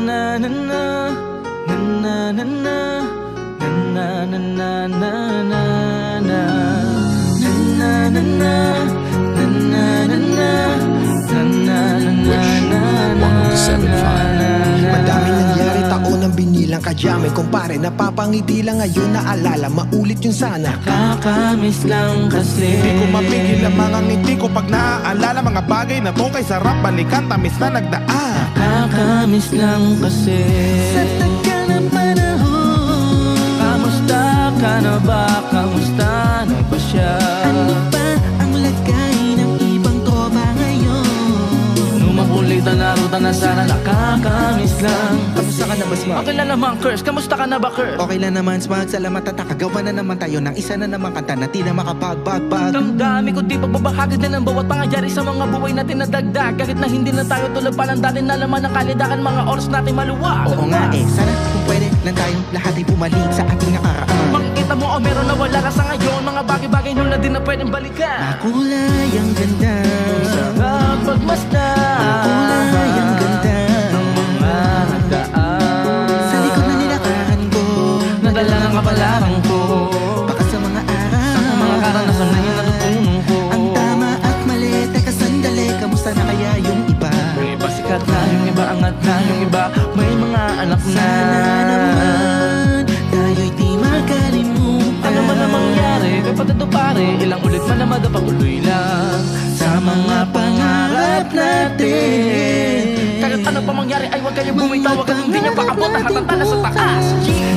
na na na na na na na na na na na na na na na. Madaming nangyari, taon ang binilang kadyamay kumpare, napapangiti lang ngayon, naalala, maulit yun sana. Nakakamiss lang kasi Hindi ko mapigil ang mga ngiti ko pag naaalala mga bagay na to, kay sarap balikan, tamis na nagdaan. Nakakamiss lang kasi Sa tagal ng panahon, kamusta ka na ba? Kamusta na ba siya? ano ba ang lagay ng ibang tropa ngayon? Nung makulitan na ruta na sana, nakakamiss lang. Kamusta ka na ba, Smart? Okay lang naman, Curse. Kamusta ka na ba, Curse? Okay lang naman, Smart. Salamat at nakagawa na naman tayo ng isa na naman kanta na di na makapagbag-bag. Damdami ko di pagbabahagi din ang bawat pangyayari sa mga buhay natin na dagdag. Kahit na hindi na tayo tulad pa ng dati na laman ng kalidakan, mga oras natin maluwag. Oo nga sana kung pwede lang tayong lahat ay bumalik sa ating nakaraan. Makikita mo o meron na wala ka sa ngayon, mga bagay-bagay nun na din na pwedeng balikan. Makulay ang ganda, Sarap pagmasdan, makulay ang ganda ng mga nagdaan. sa likod na nilakaran ko, Nadala ng kapalaran ko, baka sa mga araw, sa mga karanasan na yung natutunan ko. ang tama at mali, teka sandali, kamusta na kaya yung iba? Yung iba sikat na, yung iba angat na, yung iba may mga anak na. Sana naman tayo'y di makalimutan. Ano man ang mangyari, kapatid o pare, ilang ulit man na madapatuloy lang sa mga pangarap natin. Kahit ano pa mangyari ay huwag kayong bumitaw, huwag hindi niya paabot ang hatantala sa taas.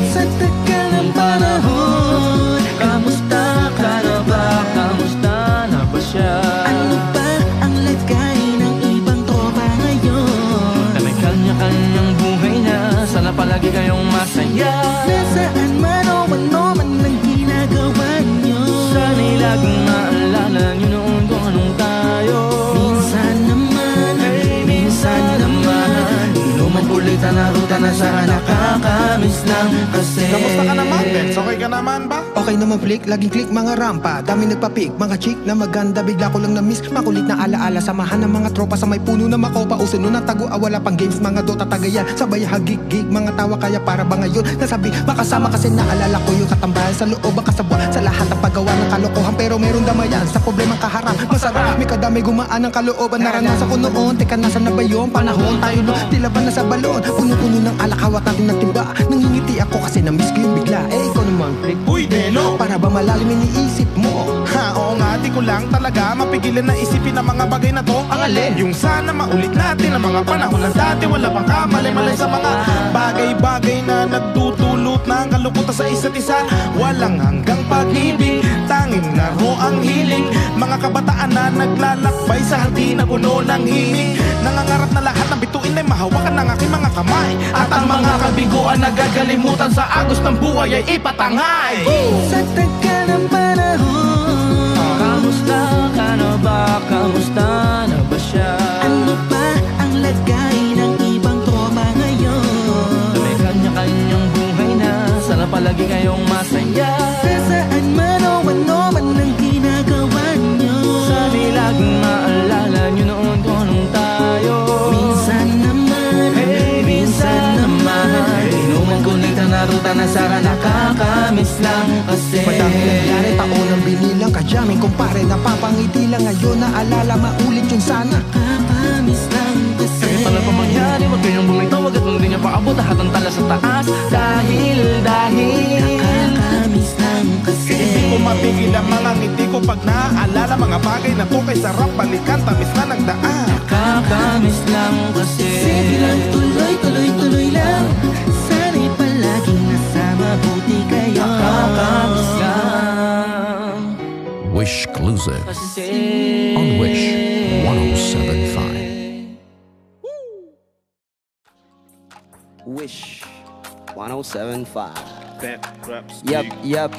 Sa tagal ng panahon, Kamusta ka na ba? Kamusta na ba siya? ano ba ang lagay ng ibang tropa ngayon? Na may kanya-kanyang buhay na, sana palagi kayong masaya. Nasaan man o ano man ang ginagawa nyo, Sana'y laging maalala niyo noon kung anong tayo. minsan naman, minsan naman, Lumang kulitan na ruta na sana, nakakamiss lang kasi. Kamusta ka naman, Pets? Okay ka naman ba? okay naman flick, laging click mga rampa, dami nagpapik, mga chick na maganda, bigla ko lang na-miss, makulit na alaala, samahan ng mga tropa sa may puno na makopa, uso nun ang tago, wala pang games, mga Dota tagayan, sabay hagig-gig, mga tawa kaya para ba ngayon, nasabi, makasama kasi naalala ko yung katambayan sa loob, ang kasabwa, sa lahat ng paggawa ng kalokohan, pero meron damayan, sa problemang kaharap, masarap, may kadami gumaan ng kalooban, naranasan ko noon, teka nasa na ba yung panahon, tayo no, tilaban na sa balon, puno-puno ng alakawat natin ng timba, nangingiti ako kasi na-miss ko yung bigla, ikaw naman flick, Uy, Delo! para ba malalim iniisip mo? Ha, oo nga, di ko lang talaga mapigilan na isipin ang mga bagay na to. Ang alin? Yung sana maulit natin ang mga panahon na dati, wala pang kamalay-malay sa mga bagay-bagay na nagdudulot ng kalukutan sa isa't isa. Walang hanggang pag-ibig, tanging laro ang hiling. Mga kabataan na naglalakbay sa hati na puno ng himig. Nangangarap na lahat ng bituin ay mahawakan ng aking mga kamay. At ang mga kabiguan na gagalimutan sa agos ng buhay ay ipatangay. Sa tagal ng panahon, Kamusta ka na ba? Kamusta na ba siya? ano ba ang lagay ng ibang tropa ngayon? Na may kanya-kanyang buhay na, sana palagi kayong masaya. Nasaan man o ano man ang ginagawa nyo, Sabi laging maalala nyo noon kung anong tayo. minsan naman, Hey, minsan naman, inuman kulitan na ruta na sana, nakakamiss lang kasi. madami nangyari, taon ang binilang kadyaming kumpare, napapangiti lang ngayon, naalala, maulit yun sana. Nakakamiss lang kasi Kahit pala pa mangyari, huwag kayong bumitaw, agad kung hindi niya paabot ang hatantala sa taas. Dahil nakakamiss lang kasi Hindi ko mapigil ang mga ngiti ko pag naaalala mga bagay na to, kay sarap balikan, tamis na nagdaan. nakakamiss lang kasi. sige lang, tuloy lang, sana'y palaging nasa mabuti kayo. Nakakamiss lang Wish Exclusive kasi. on Wish 1075. Wish 1075. Pet Raps. Yup.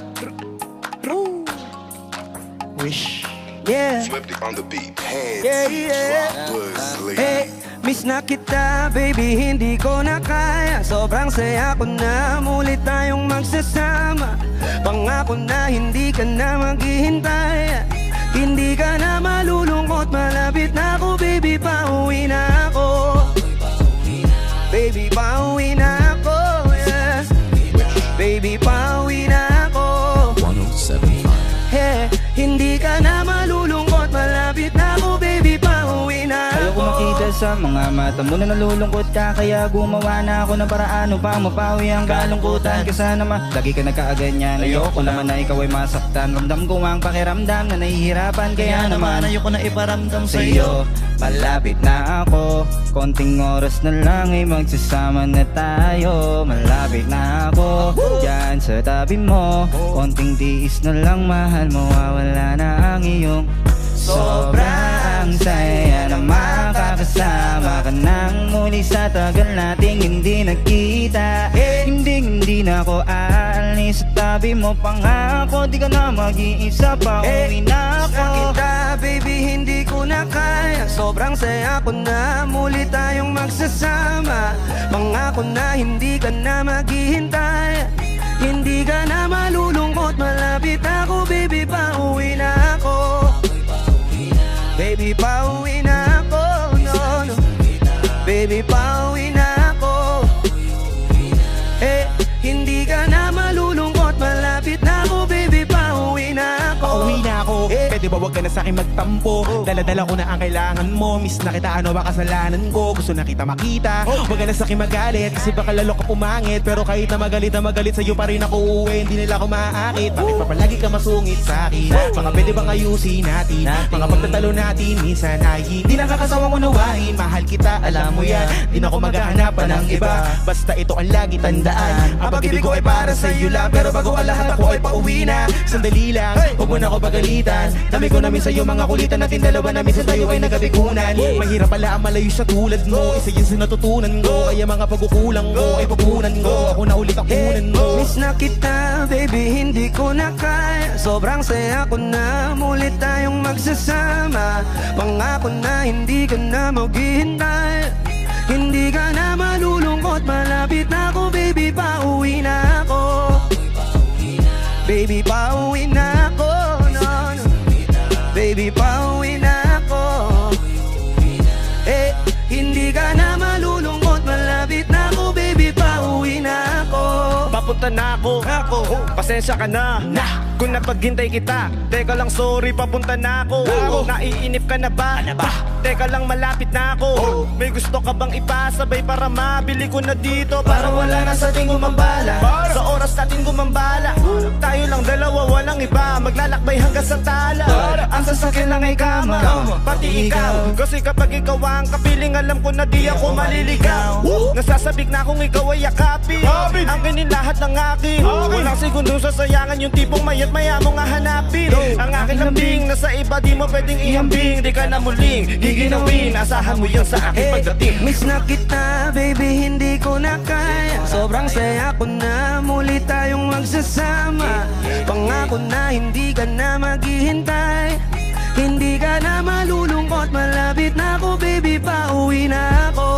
Wish. Yeah. Flipped it on the beat. Hands. Yeah. Was Hey, miss na kita, baby, hindi ko na kaya. Sobrang saya ko na, mulit tayong magsasama. Pangako na hindi ka na maghihintay. Hindi ka na malulungkot, malapit na ako, baby, pauwi na ako. Baby, pauwi sa mga mata mo na nalulungkot ka. Kaya gumawa na ako ng paraan upang mapawi ang kalungkutan. Kasi naman lagi ka nagkaaganyan. Ayoko naman na ikaw ay masaktan. Ramdam ko ang pakiramdam na nahihirapan. Kaya naman ayoko na iparamdam sa'yo. Malapit na ako, konting oras na lang ay magsasama na tayo. Malapit na ako, dyan sa tabi mo. Konting tiis na lang mahal, mawawala na ang iyong sobrang saya na makakasama ka nang muli sa tagal nating hindi nagkita. Hindi na ako aalis sa tabi mo. Pangako di ka na mag-iisa pa, uwi na ako. Kita baby hindi ko na kaya, sobrang saya ko na muli tayong magsasama. Pangako na hindi ka na maghihintay, hindi ka na malulungkot. Malapit ako baby, pauwi na ako. Baby, pauwi na ako, no, no. Baby, pauwi na ako. Hindi ka na malulungkot. Malapit na ako, baby, pauwi na ako. Pauwi na ako, pwede ba wag ka na sa'kin magtampo? Dala-dala ko na ang kailangan mo. Miss na kita, ano ba kasalanan ko? Gusto na kita makita, wag ka na sa'kin magalit. Kasi baka lalo ka pumangit. Pero kahit na magalit sa'yo pa rin ako uuwi. Hindi nila ako maaakit. Bakit pa palagi ka masungit sa'kin? Mga pwede bang ayusin natin? Mga pagtatalo natin minsan ay hindi nakakasawang unawain. Mahal kita, alam mo yan. Di na ako maghahanap pa ng iba. Basta ito ang lagi tandaan, ang pag-ibig ko ay para sa'yo lang. Pero bago ang lahat ako ay pauwi na. Sandali lang, huwag mo na ako pagalitan. Dami ko namin sa'yo mga kulitan natin dalawa na minsan tayo ay nagabikunan. Mahirap pala ang malayo sa tulad mo, isa yun sa natutunan ko. Kaya mga pagkukulang ko ay pupunan ko. Ako na ulit ang kunan mo. Miss na kita baby, hindi ko na kaya, sobrang saya ko na muli tayong magsasama. Pangako na hindi ka na maghihintay, hindi ka na malulungkot. Malapit na ako baby, pauwi na ako. Baby, pauwi na ako, no, no. Baby, pauwi na ako. Hindi ka na malulungkot. Malapit na ako baby, pauwi na ako. Papunta na ako, pasensya ka na kung napaghintay kita. Teka lang, sorry, papunta na ako. Naiinip ka na ba? Teka lang, malapit na ako. May gusto ka bang ipasabay para mabili ko na dito? Para wala na sa ating gumambala, sa oras natin gumambala. Tayo lang dalawa, walang iba, maglalakbay hanggang sa tala. Ang sasakyan lang ay kama, pati ikaw. Kasi kapag ikaw ang kapiling, alam ko na di ako maliligaw. Nasasabik na kung ikaw ay yakapin, ang ganin lahat ng akin. Walang segundong sasayangan, yung tipong mayat maya mo nga hanapin. Ang akin lambing, nasa iba di mo pwedeng ihambing. Di ka na muling giginawin, asahan mo yan sa akin pagdating. Miss na kita baby, hindi ko na kaya, sobrang saya ko na muli tayong magsasama. Pangako na hindi ka na maghihintay, hindi ka na malulungkot. Malapit na ako baby, pauwi na ako.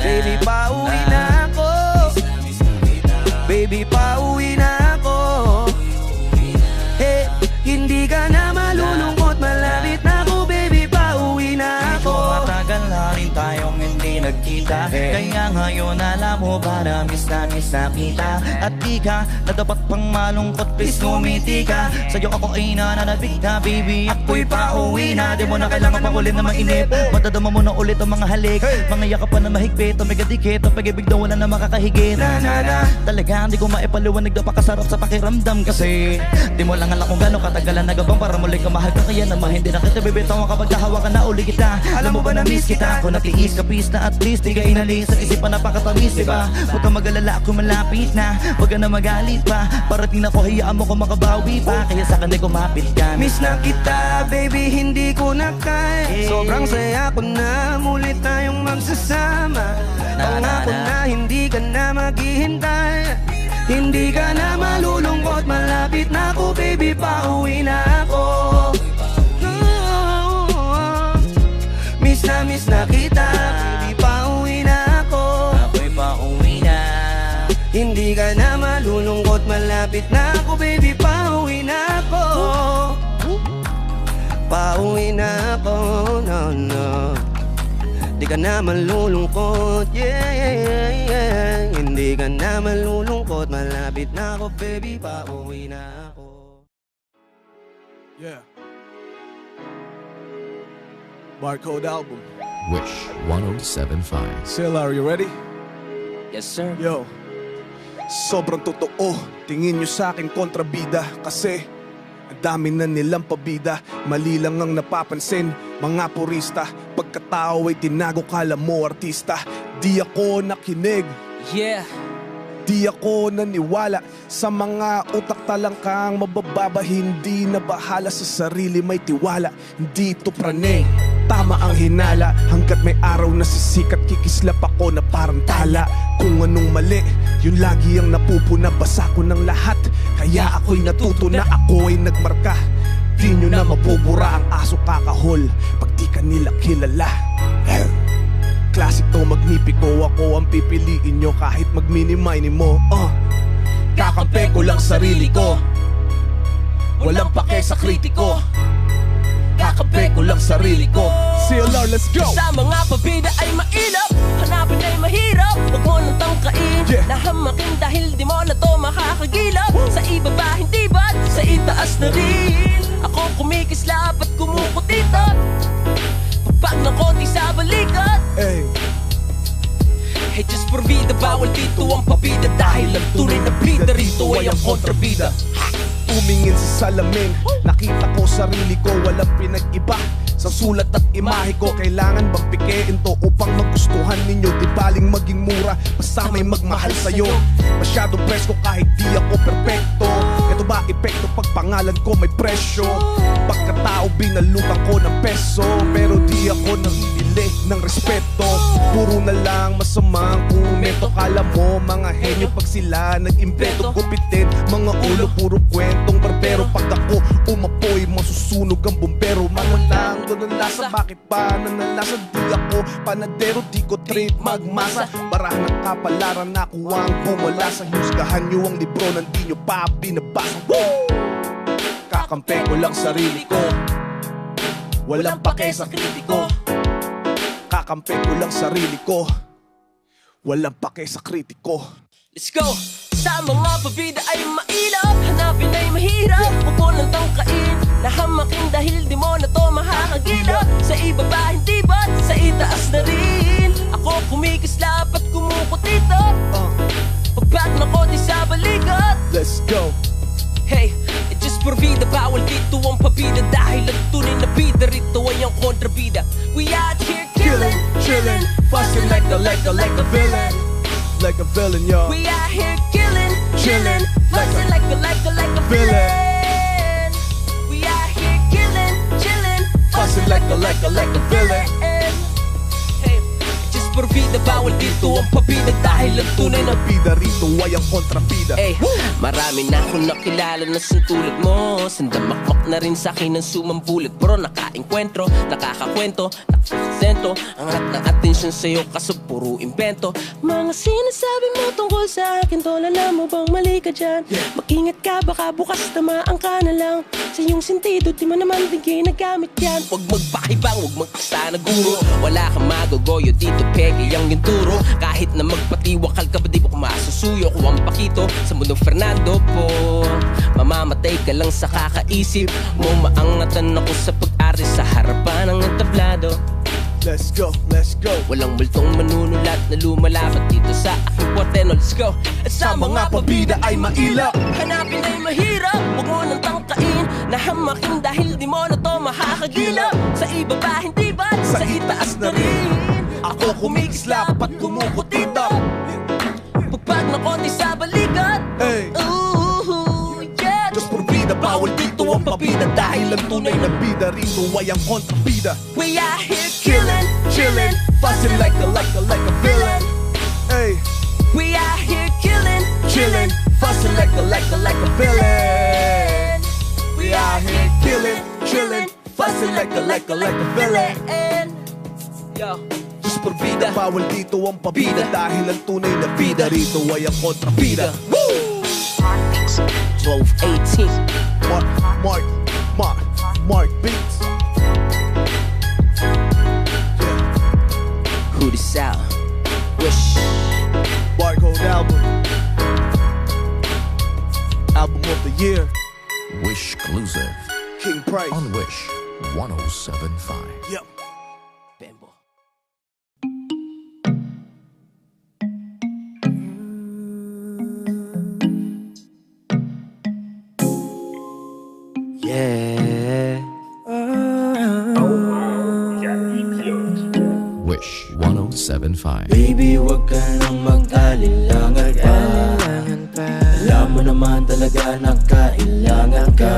Baby, pauwi na ako. Baby, pauwi na ako. Hindi ka na malulungkot. Malapit na ako baby, pauwi na ako. Matagal na rin tayong hindi nagkita, kaya ngayon alam mo para miss na kita. At di ka na dapat pang malungkot, please ngumiti ka. Sa'yo ako ay nananabik na baby, ako'y pauwi na. Di mo na kailangan pang ulit na mainip, matadama mo na ulit ang mga halik. Mga yakapan na mahigpit, ang megadikit, ang pag-ibig daw wala na makakahigit. Talaga hindi ko maipaliwanag na pakasarap sa pakiramdam. Kasi di mo lang alam kung gano'ng katagalan nagabang para muli ka mahal ka. Kaya naman hindi na kita bibitawan kapag nahawakan na uli kita. Alam mo ba na miss kita, kung natiis ka peace na at least di ka inalis sa isipan napakatamis, diba? Huwag ka mag-alala, ako malapit na, huwag ka na magalit pa. Parating na ko, hayaan mo ko makabawi pa, kaya sa akin ay kumapit ka. Miss na kita baby, hindi ko na kaya, sobrang saya ko na muli tayong magsasama. Pangako na hindi ka na maghihintay, hindi ka na malulungkot. Malapit na ako baby, pauwi na ako. Miss na kita baby, pauwi na ako. Ako'y pauwi na. Hindi ka na malulungkot. Malapit na ako baby, pauwi na ako. Pauwi na ako, no, no. Di ka na malulungkot, yeah. Hindi ka na malulungkot. Malapit na ako baby, pauwi na ako. Yeah. Barcode album. Wish 1075. Sil, are you ready? Yes sir. Yo, sobrang totoo. Tingin nyo sa akin kontrabida. Kasi ang dami na nilang pabida. Mali lang ang napapansin, mga purista. Pagkatao ay tinago, kala mo artista. Di ako nakinig, Yeah. di ako naniwala sa mga utak talangkang mabababa. Hindi na bahala sa sarili, may tiwala. Hindi ito pranay, tama ang hinala. Hanggat may araw na sisikat, kikislap ako na parang tala. Kung anong mali, yun lagi ang napupuna. Basa ko ng lahat, kaya ako'y natuto na ako ay nagmarka. Di nyo na mapubura ang aso kakahol pag di ka nila kilala. Classic to, magnipiko. Ako ang pipiliin nyo kahit magmini-mini mo. Kakampi ko lang sarili ko, walang pake sa kritiko. Kakampi ko lang sarili ko. CLR, let's go! Sa mga pabida ay mailap, hanapin ay mahirap. Huwag mo nang tangkain, Yeah. nahamakin dahil di mo na to makakagilap. Sa ibaba hindi ba't sa itaas na rin. Ako kumikislap at kumukutit-up. Pagpag ng konti sa balikat. Hey, Hey, just for vida, bawal dito ang pabida. Dahil ang tunay na bida rito ay ang kontrabida. tumingin sa salamin, nakita ko sarili ko, walang pinag-iba. Sa sulat at imahe ko, kailangan bang pikein to upang magustuhan ninyo? Di baling maging mura, basta may magmahal sa'yo. Masyadong presko kahit di ako perpekto. Ito ba epekto pag pangalan ko may presyo? Pagkatao binalutan ko ng peso, pero di ako namimili ng respeto. Puro na lang masamang komento. Kala mo mga henyo pag sila nag-impeto. Gupitin mga ulo, puro kwentong barbero. Pag ako umapoy, masusunog ang bumbero. Manalang doon ang lasa, bakit ba nanalasa? Di ako panadero, di ko trade magmasa. Barahan ng kapalaran, nakuha ang bumala. Sa husgahan nyo ang libro, nandi nyo pa binabasa. Woo! Kakampi ko lang sarili ko, walang pake sa kritiko. Kakampi ko lang sarili ko, walang pake sa kritiko. Let's go! Sa mga pabida ay mailap, hanapin ay mahirap. Huwag mo nang tangkain, nahamakin dahil di mo na to makakagilap. Sa ibaba hindi ba't sa itaas na rin. Ako kumikislap at kumukutitap. Pagpag na konti sa balikat. Let's go! Hey, just for vida, bawal dito ang pabida. Dahil ang tunay na bida rito ay ang kontrabida. We out here killing, chilling, fussing like a villain. Like a villain, yo. We out here killing, chilling, fussing like a villain. We out here killing, chilling, fussing like a villain. Hey, just for vida, bawal dito ang pabida. Dahil ang tunay na Bida rito ay ang kontrabida. eh, marami na akong nakilala na sintulad mo. Sandamakmak na rin sa'kin ang sumambulat. Bro, nakaengkwentro, nakakakwento, nakakasento. Ang lahat ng atensyon sa'yo kaso puro invento. Mga sinasabi mo tungkol sa akin, tol, alam mo bang mali ka dyan? Mag-ingat ka, baka bukas tamaan ka na lang. Sa iyong sentido, di mo naman din ginagamit yan. Huwag magpakibang, huwag magkasta na guro. Wala kang magogoyo dito, peke ang ginturo. Kahit na magpatiwakal ka ba, di mo kumasusuyo. Kung ang pakito sa mundong Fernando po, mamamatay ka lang sa kakaisip mo. Maangatan ako sa pag-ari sa harapan ng entablado. Let's go, let's go. Walang multong manunulat na lumalapat dito sa aking kwarteno. Let's go. At sa mga pabida ay mailap, hanapin ay mahirap. Huwag mo nang tangkain, nahamakin dahil di mo na to makakagilap. Sa ibaba hindi ba't sa itaas na rin. Ako kumikislap at kumukutitap. Pagpag na konti sa balikat. Hey, Ooh, yeah. just for bida, bawal dito ang pabida. Dahil ang tunay na bida rito ay ang kontrabida. We out here killing, chilling, fussing like a villain. Hey, we out here killing, chilling, fussing like a villain. We out here killing, chilling, fussing like a villain. Yo, Just for bida, bawal dito ang pabida. Dahil ang tunay na bida rito ay ang kontrabida. 12-18. Mark Beats. Who this out? Wish. Barcode album. Album of the year. Wish exclusive King Price. on Wish 1075. Yep. Yeah. Wish 1075. Baby, wag ka nang mag-alinlangan pa. Alam mo naman talaga na kailangan ka.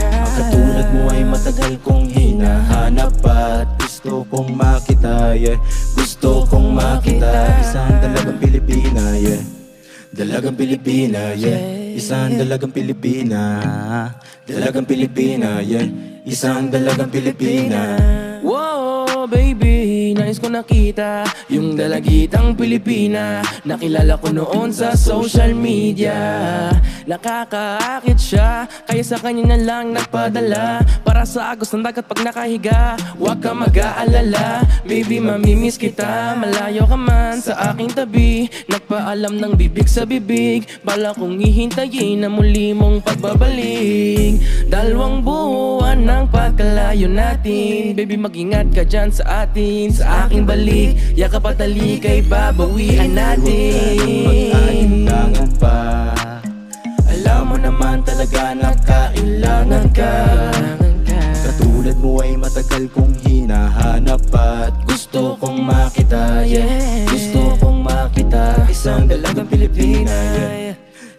Ang katulad mo ay matagal kong hinahanap at gusto kong makita, yeah. Gusto kong makita. Isang dalagang Pilipina, yeah. Dalagang Pilipina, yeah. Isang dalagang Pilipina. Dalagang Pilipina, yeah. Isang dalagang Pilipina. Wow, baby, nais ko nakita yung dalagitang Pilipina. Nakilala ko noon sa social media. Nakakaakit siya, kaya sa kanya na lang nagpadala. Para sa agos ng dagat pag nakahiga, huwag ka mag-aalala. Baby, mamimiss kita, malayo ka man sa aking tabi. Nagpaalam ng bibig sa bibig, bala kong hihintayin na muli mong pagbabalik. 2 buwan ng pagkalayo natin, baby, mag-ingat ka dyan sa atin. Sa aking balik, yakap at talikay babawian natin. Mag-alinlangan pa. Alam mo naman talaga na kailangan ka. Katulad mo ay matagal kong hinahanap at gusto kong makita, yeah. Gusto kong makita. Isang dalagang Pilipina, yeah.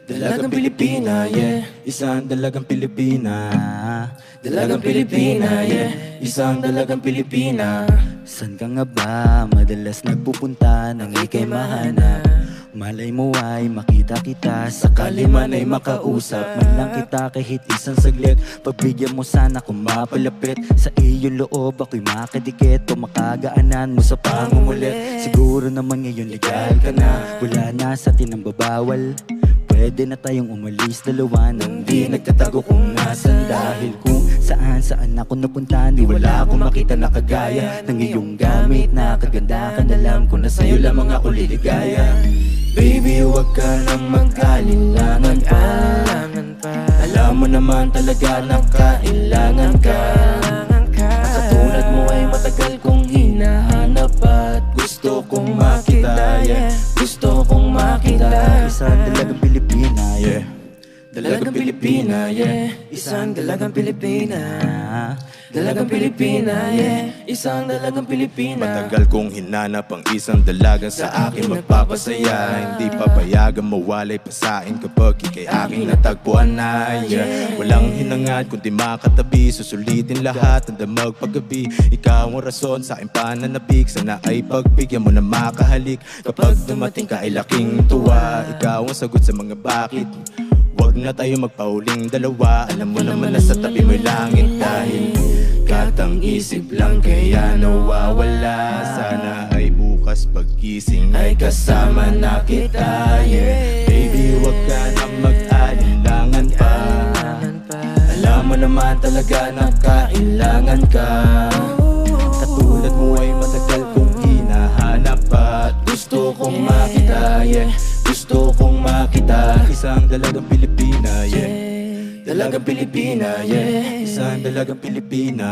Dalagang Pilipina, yeah. Isang dalagang Pilipina. Dalagang Pilipina, yeah. Isang dalagang Pilipina. San ka nga ba madalas nagpupunta nang ika'y mahanap? Malay mo ay makita kita, sakali man ay makausap man lang kita kahit isang saglit. Pagbigyan mo sana kung mapalapit sa iyong loob, ako'y makadikit o makagaanan mo sa pangungulit. Siguro naman ngayon legal ka na, wala na sa atin ang babawal. Pwede na tayong umalis dalawa nang di nagtatago kung nasan. Dahil kung saan ako napunta, di wala akong makita na kagaya ng iyong gamit na kagandahan. Alam ko na sa'yo lamang ako liligaya. Baby, wag ka nang mag-alinlangan pa. Alam mo naman talaga na kailangan ka. Katulad mo ay matagal kong hinahanap at gusto kong makita, yeah. Gusto kong makita. Isang dalagang Pilipina, yeah. Dalagang Pilipina, yeah. Isang dalagang Pilipina. Dalagang Pilipina, yeah. Isang dalagang Pilipina. Matagal kong hinanap ang isang dalaga sa akin magpapasaya. Hindi papayagan mawalay pasain kapag ika'y aking natagpuan na, yeah. Walang hinangad kundi makatabi, susulitin lahat ng damag paggabi. Ikaw ang rason sa aking pananabik, sana ay pagbigyan mo na makahalik. Kapag dumating ka ay laking tuwa, ikaw ang sagot sa mga bakit. Huwag na tayo magpauling dalawa, alam mo naman na sa tabi mo'y langit. Dahil katang isip lang kaya nawawala, sana ay bukas pagkising ay kasama na kita, yeah. Baby, huwag ka na mag-alinlangan pa. Alam mo naman talaga na kailangan ka. Katulad mo ay matagal kong hinahanap at gusto kong makita, yeah. Gusto kong makita. Isang dalagang Pilipina, yeah. Dalagang Pilipina, yeah. Isang dalagang Pilipina.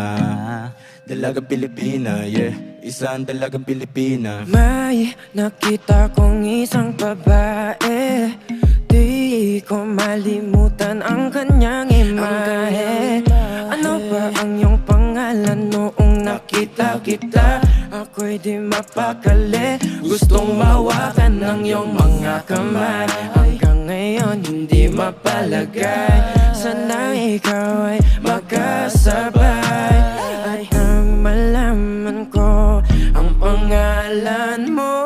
Dalagang Pilipina, yeah. Isang dalagang Pilipina. May nakita kong isang babae, di ko malimutan ang kanyang imahe. Ano ba ang iyong pangalan noong nakita kita? Ako'y di mapakali, gustong mawakan ng iyong mga kamay. Hanggang ngayon hindi mapalagay, sana ikaw ay magkasabay. At nang malaman ko ang pangalan mo,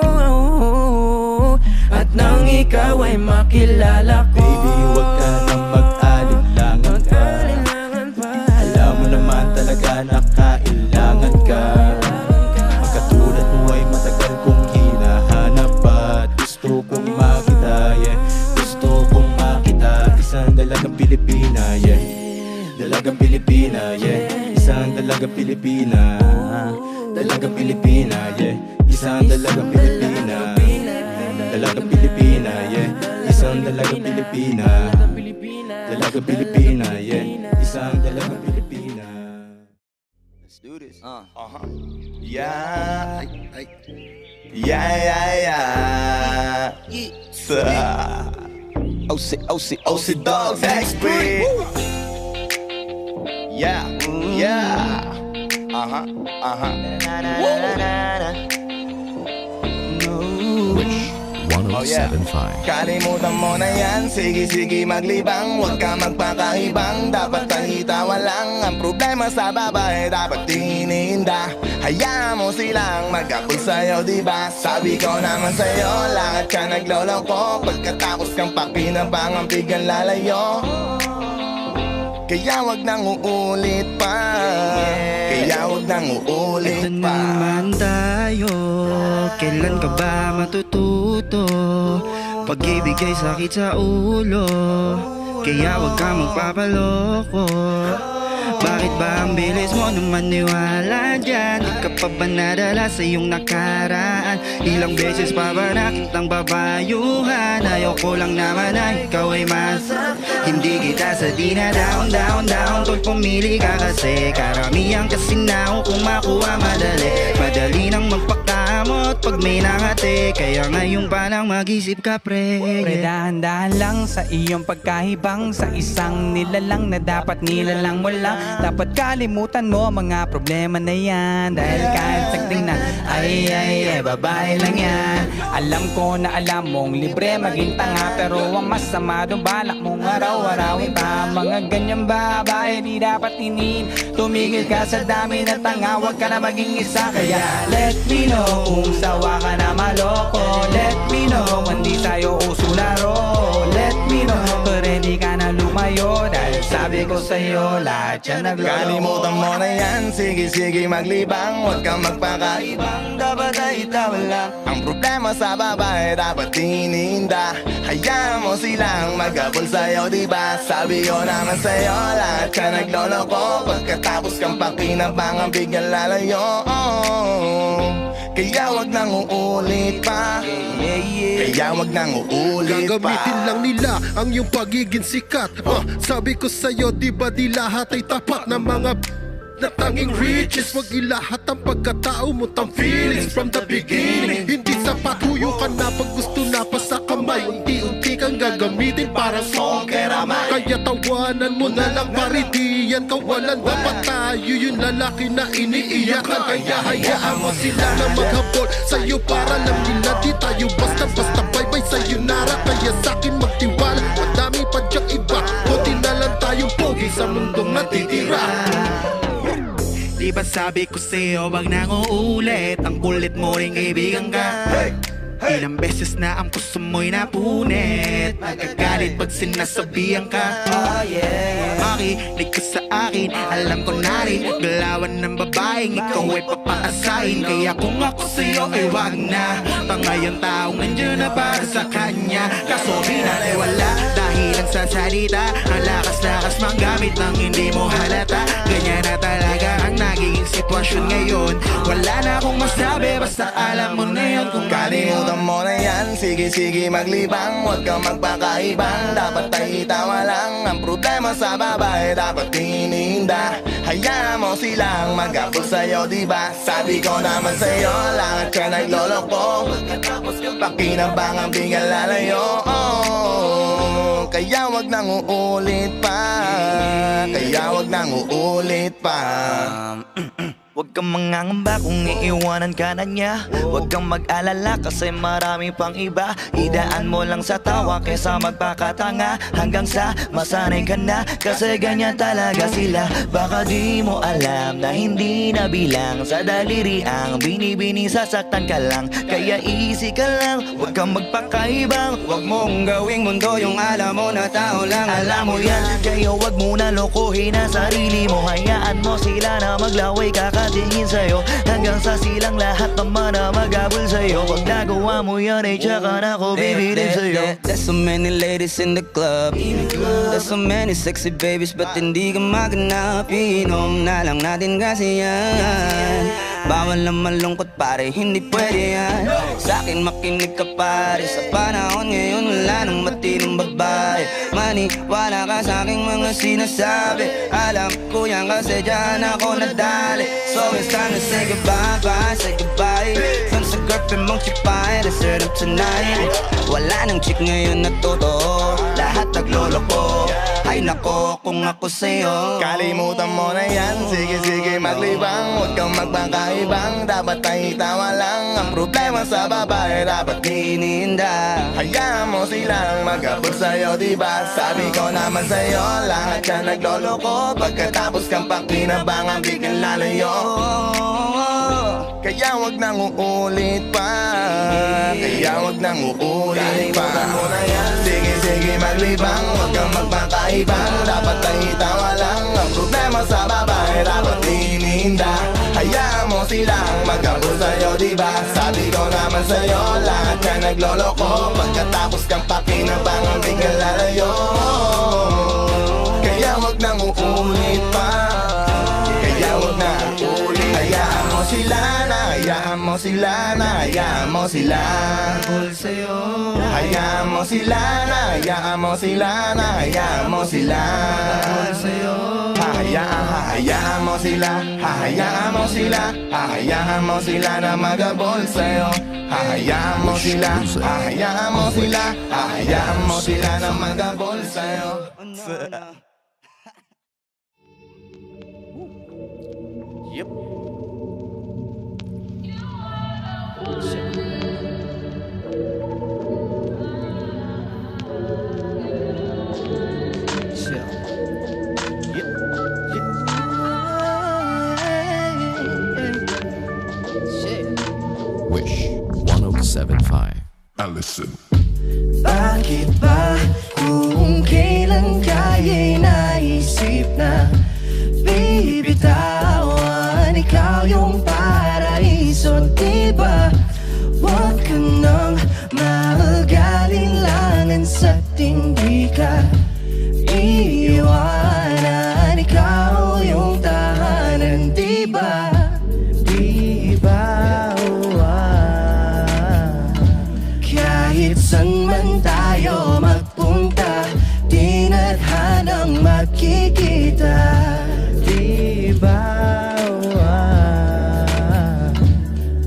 at nang ikaw ay makilala ko, Baby, huwag ka nang mag-alinlangan pa. Alam mo naman talaga na kailangan ka. Ang katulad mo ay matagal kong hinahanap at gusto kong makita, yeah. Gusto kong makita. Isang dalagang Pilipina, yeah. Dalagang Pilipina, yeah. Isang dalagang Pilipina. Dalagang Pilipina, yeah. Isang dalagang Pilipina. Dalagang Pilipina, yeah. Isang dalagang Pilipina. Dalagang Pilipina, yeah. Isang dalagang Pilipina. Let's do this. Yeah. Yeah. OC Dogs Expert. Yeah, yeah. Aha, aha. Oh, yeah. 1075. Kalimutan mo na yan, sige maglibang. Huwag ka magpakahibang, dapat tahitawan lang. Ang problema sa babae, dapat tiniinda. Hayaan mo silang mag-apol sa'yo, diba? Sabi ko naman sa'yo, lahat ka nagloloko. Pagkatapos kang pakinabang, ang bigyan lalayo. Kaya wag nang uulit pa. Kaya wag nang uulit Ito pa. naman tayo, kailan ka ba matututo? Pag-ibig ay sakit sa ulo, kaya wag ka magpapaloko. Bakit ba ang bilis mo naman niwala dyan? Di ka pa ba nadala sa iyong nakaraan? Ilang beses pa ba nakitang babayuhan? Ayoko lang naman na ikaw ay hindi kita sa di na down Kung pumili ka kasi karamihan kasi na kung makuha madali. Madali nang magpakamot pag may nakate. Kaya ngayon pa lang mag-isip ka pre. Dahan-dahan lang sa iyong pagkahibang, sa isang nilalang na dapat nilalang mo lang. Dapat kalimutan mo mga problema na yan, dahil kahit sagding na ay babae lang yan. Alam ko na alam mong libre maging tanga, pero ang masama doon balak mong araw-arawin pa. Mga ganyang babae di dapat inin. Tumigil ka sa dami na tanga, huwag ka na maging isa. Kaya let me know kung sawa ka na maloko. Let me know kung di sa'yo uso laro. Let me know kung ready ka na lumayo, dahil sabi ko sa'yo lahat yan nagloloko. Kalimutan mo na yan, sige maglibang. Huwag kang magpakaibang, dapat ay itawa lang. Ang problema sa babae, dapat tiniinda. Hayaan mo silang mag-apol sa'yo, diba? Sabi ko naman sa'yo, lahat ka nagloloko. Pagkatapos kang pakinabang, ang bigyan lalayo. Kaya wag nang uulit pa. Kaya wag nang uulit pa. Gagamitin lang nila ang iyong pagiging sikat. Sabi ko sa'yo, di ba di lahat ay tapat na mga na tanging riches. Wag ilahat ang pagkatao mo, tang feelings from the beginning. Hindi sapat, huyo ka na pag gusto na pa sa kamay. Unti-unti kang gagamitin para sa keramay. Kaya tawanan mo na lang, paridiyan kawalan. Dapat tayo yung lalaki na iniiyakan. Kaya hayaan mo sila na maghabol sa'yo para lang nila di tayo basta-basta bye-bye sayonara. Kaya sa'kin magtiwala, madami pa dyang iba. Buti na lang tayong pogi sa mundong natitira. Di ba sabi ko sa'yo, wag nang uulit. Ang kulit mo ring kaibigan ka. Ilang beses na ang puso mo'y napunit. Nagagalit pag sinasabihan ka. Makinig ka sa akin, alam ko na rin galawan ng babaeng ikaw ay papaasahin. Kaya kung ako sa'yo ay wag na. Pangayang taong nandiyan na para sa kanya. Kaso binaliwala dahil ang sasalita. Ang lakas-lakas manggamit ng hindi mo halata. Ganyan na talaga ang nagiging sitwasyon ngayon. Wala na akong masabi, basta alam mo na yun. Kung kalimutan mo na yan, sige maglibang. Huwag kang magpakaibang, dapat ay itawa lang. Ang problema sa babae, dapat tiniinda. Hayaan mo silang mag-apol sa'yo, diba? Sabi ko naman sa'yo, lahat ka nagloloko. Pakinabang ang bigyan lalayo. Kaya wag nang uulit pa. Kaya wag nang uulit pa. Huwag kang mangangamba kung iiwanan ka na niya. Huwag kang mag-alala kasi marami pang iba. Idaan mo lang sa tawa kesa magpakatanga. Hanggang sa masanay ka na, kasi ganyan talaga sila. Baka di mo alam na hindi na bilang sa daliri ang binibini, sasaktan ka lang. Kaya easy ka lang, huwag kang magpakaibang. Huwag mong gawing mundo yung alam mo na tao lang. Alam mo yan, kaya huwag mo na lokohin ang sarili mo. Hayaan mo sila na maglaway kakatingin sa'yo. Hanggang sa silang lahat naman na mag-abol sa'yo. Pag nagawa mo yan ay tsaka na ako bibilin sa'yo. There's so many ladies in the club. There's so many sexy babies, ba't hindi ka maganap? Inom na lang natin kasi yan. Bawal na malungkot pare, hindi pwede yan. Sa'kin makinig ka pare, sa panahon ngayon wala nang matinong babae. Maniwala ka sa'king mga sinasabi. Alam ko yan kasi dyan ako nadali. So it's time to say goodbye, say goodbye. Dun sa girlfriend mong chipay, let's turn up tonight. Wala nang chick ngayon na totoo, lahat nagloloko. Ay nako kung ako sa'yo. Kalimutan mo na yan, sige maglibang. Huwag kang magpakaibang, dapat ay tawa lang. Ang problema sa babae dapat Ininda. hayaan mo silang mag-abot sa'yo, diba? Sabi ko naman sa'yo, lahat ka nagloloko. Pagkatapos kang pakinabangan, biglang lalayo. Kaya wag nang uulit pa, kaya wag nang uulit pa. Kalimutan mo na yan, sige maglibang. Huwag kang magpakaibang, dapat ay tawa lang. Ang problema sa babae dapat ininda. Hayaan mo silang mag-abot sa'yo, diba? Sabi ko naman sa'yo, lahat ka nagloloko. Pagkatapos kang pakinabangan, biglang lalayo. Kaya wag nang uulit pa, kaya wag na uulit. Hayaan mo sila na, hayaan mo sila na, hayaan mo sila. Hayaan mo sila na, hayaan mo sila na, hayaan mo sila. Hayaan mo sila, hayaan mo sila, hayaan mo sila na mag-abol sa'yo. Hayaan mo sila, hayaan mo sila, hayaan mo sila na mag-abol sa'yo. Yep. Wish 1075. Allison. Bakit ba kung kailan ka'y naisip na bibitawan? Ikaw yung paraiso, diba? Huwag ka nang maalinlangan sa hindi ka iiwanan. Ikaw yung tahanan, diba? Kahit saan man tayo magpunta, tinadhanang magkikita, diba?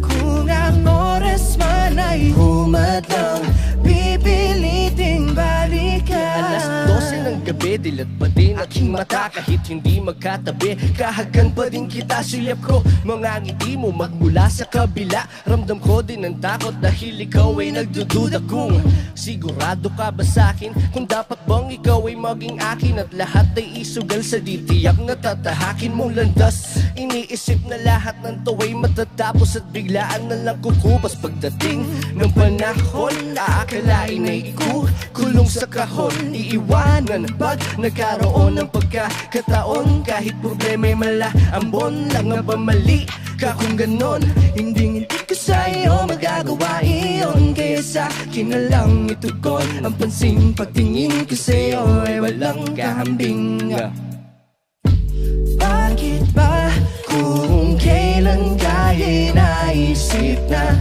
Kung ang oras man ay humadang, pipiliting balikan. Alas 12 ng gabi, dilat pa din aking mata. Kahit hindi magkatabi, kahagan pa din kita. Siyap ko, mga ngiti mo magmula sa kabila. Ramdam ko din ang takot dahil ikaw ay nagdududa kung sigurado ka ba sa'kin, kung dapat bang ikaw ay maging akin. At lahat ay isugal sa ditiyak na tatahakin mong landas. Iniisip na lahat ng to ay matatapos at biglaan na lang kukubas. Pagdating ng panahon, aakalain ay kulong sa kahon. Iiwanan pag nagkaroon ng pagkakataon. Kahit problema'y malaambon lang ang pamali ka kung ganon. Hindi ko sa'yo magagawa iyon. Kaya sa'kin na lang itugon ang pansin. Pagtingin ko sa'yo ay walang kahambing. Bakit ba kung kailan ka'y naisip na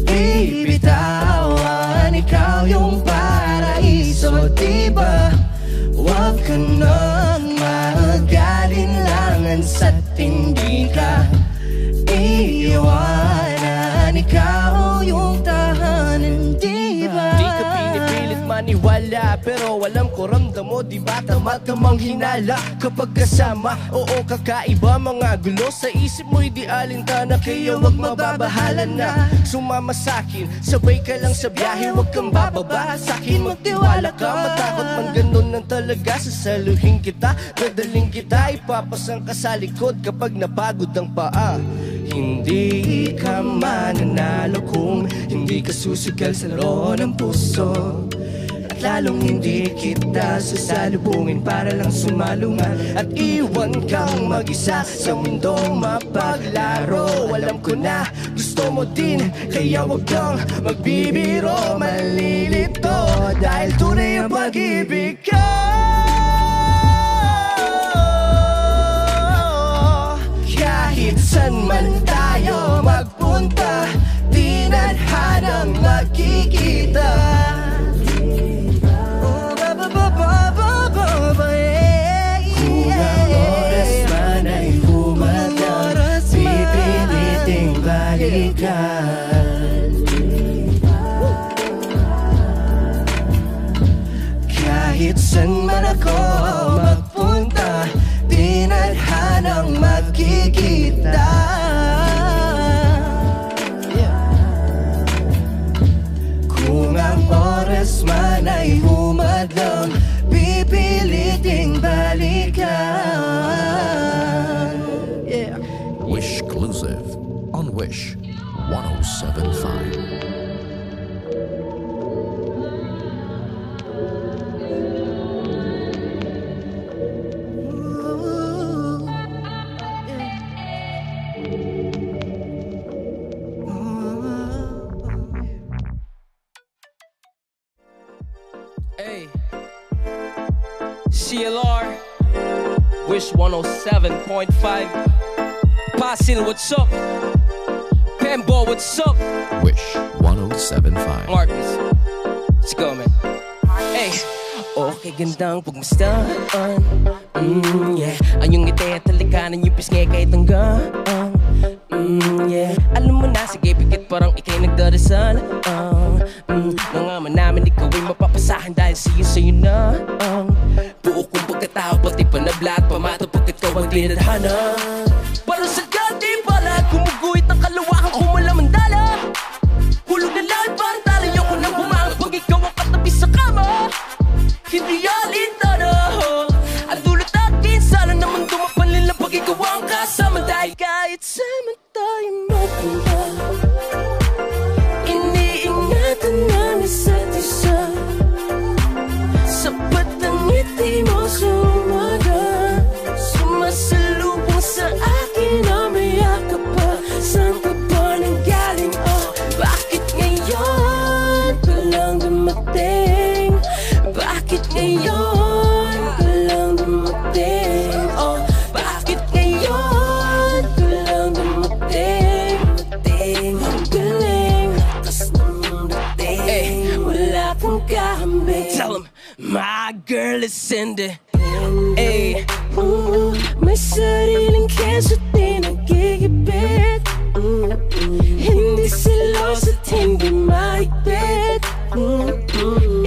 bibitawan? Ikaw yung paraiso, diba? Huwag ka nang maalinlangan sa hindi ka iiwanan. Ikaw yung tahanan, diba? Di ka pinipilit maniwala, pero alam ko ramdam mo, diba? Tama-tamang hinala kapag kasama. Oo, kakaiba mga gulo sa isip mo'y di alintana. Kaya wag mababahala na sumama sa'kin. Sabay ka lang sa biyahe, wag kang bababa sa'kin. Magtiwala ka, matakot man ganun ng talaga. Sasaluhin kita, dadaling kita, ipapasang ka sa likod kapag napagod ang paa. Hindi ka mananalo kung hindi ka susugal sa laro ng puso. At lalong hindi kita sasalubungin para lang sumalungan at iwan kang mag-isa sa mundong mapaglaro. Alam ko na gusto mo din, kaya wag kang magbibiro. Malilito dahil tunay ang pag-ibig ko. Kahit saan man tayo magpunta, tinadhanang magkikita. Kung ang oras man ay humadang, pipiliting balikan. Kahit saan man ako ko magpunta, tinadhanang magkikita. Kung ang oras man ay humadlang, pipiliting balikan. Wish Exclusive on Wish 107.5. Hey, CLR, Wish 107.5. Pasil, what's up? Pembo, what's up? Wish 107.5. Marcus, let's go, man. Hey, okay, gandang pagmastaan. Yeah, ang iyong ngiti at talikanan, yung pisngi kahit hanggang. Yeah, alam mo na, sige, pikit parang ikay nagdarasal. Nangaman namin ikaw ay mapapasahan dahil sa'yo na. Buo kong pagkatao, pati panabla at pamato pagkat ikaw ang tinadhana. Parang sa dati pala, kumuguhit ang kalawakan kung malamang dala. Hulog na lahat parang talayo ko nang bumangang pag ikaw ang katabi sa kama. Hindi alita na ang dulot natin, sana naman dumapanin lang pag ikaw ang kasama. Dahil kahit sama tayo magpunta, iniingatan ng isa't isa. Sapat ang ngiti mo sa umaga, sumasalubong sa akin na may yakap pa. Saan ka ba nanggaling? Oh, bakit ngayon ka lang dumating? Bakit ngayon ka lang dumating? Oh, bakit ngayon ka lang dumating? Ang galing, lakas ng dating, wala kang kahambing. Tell him, my girl is Cindy. Ay, may sariling keso di nagigipit. Hindi silos at hindi mahigpit.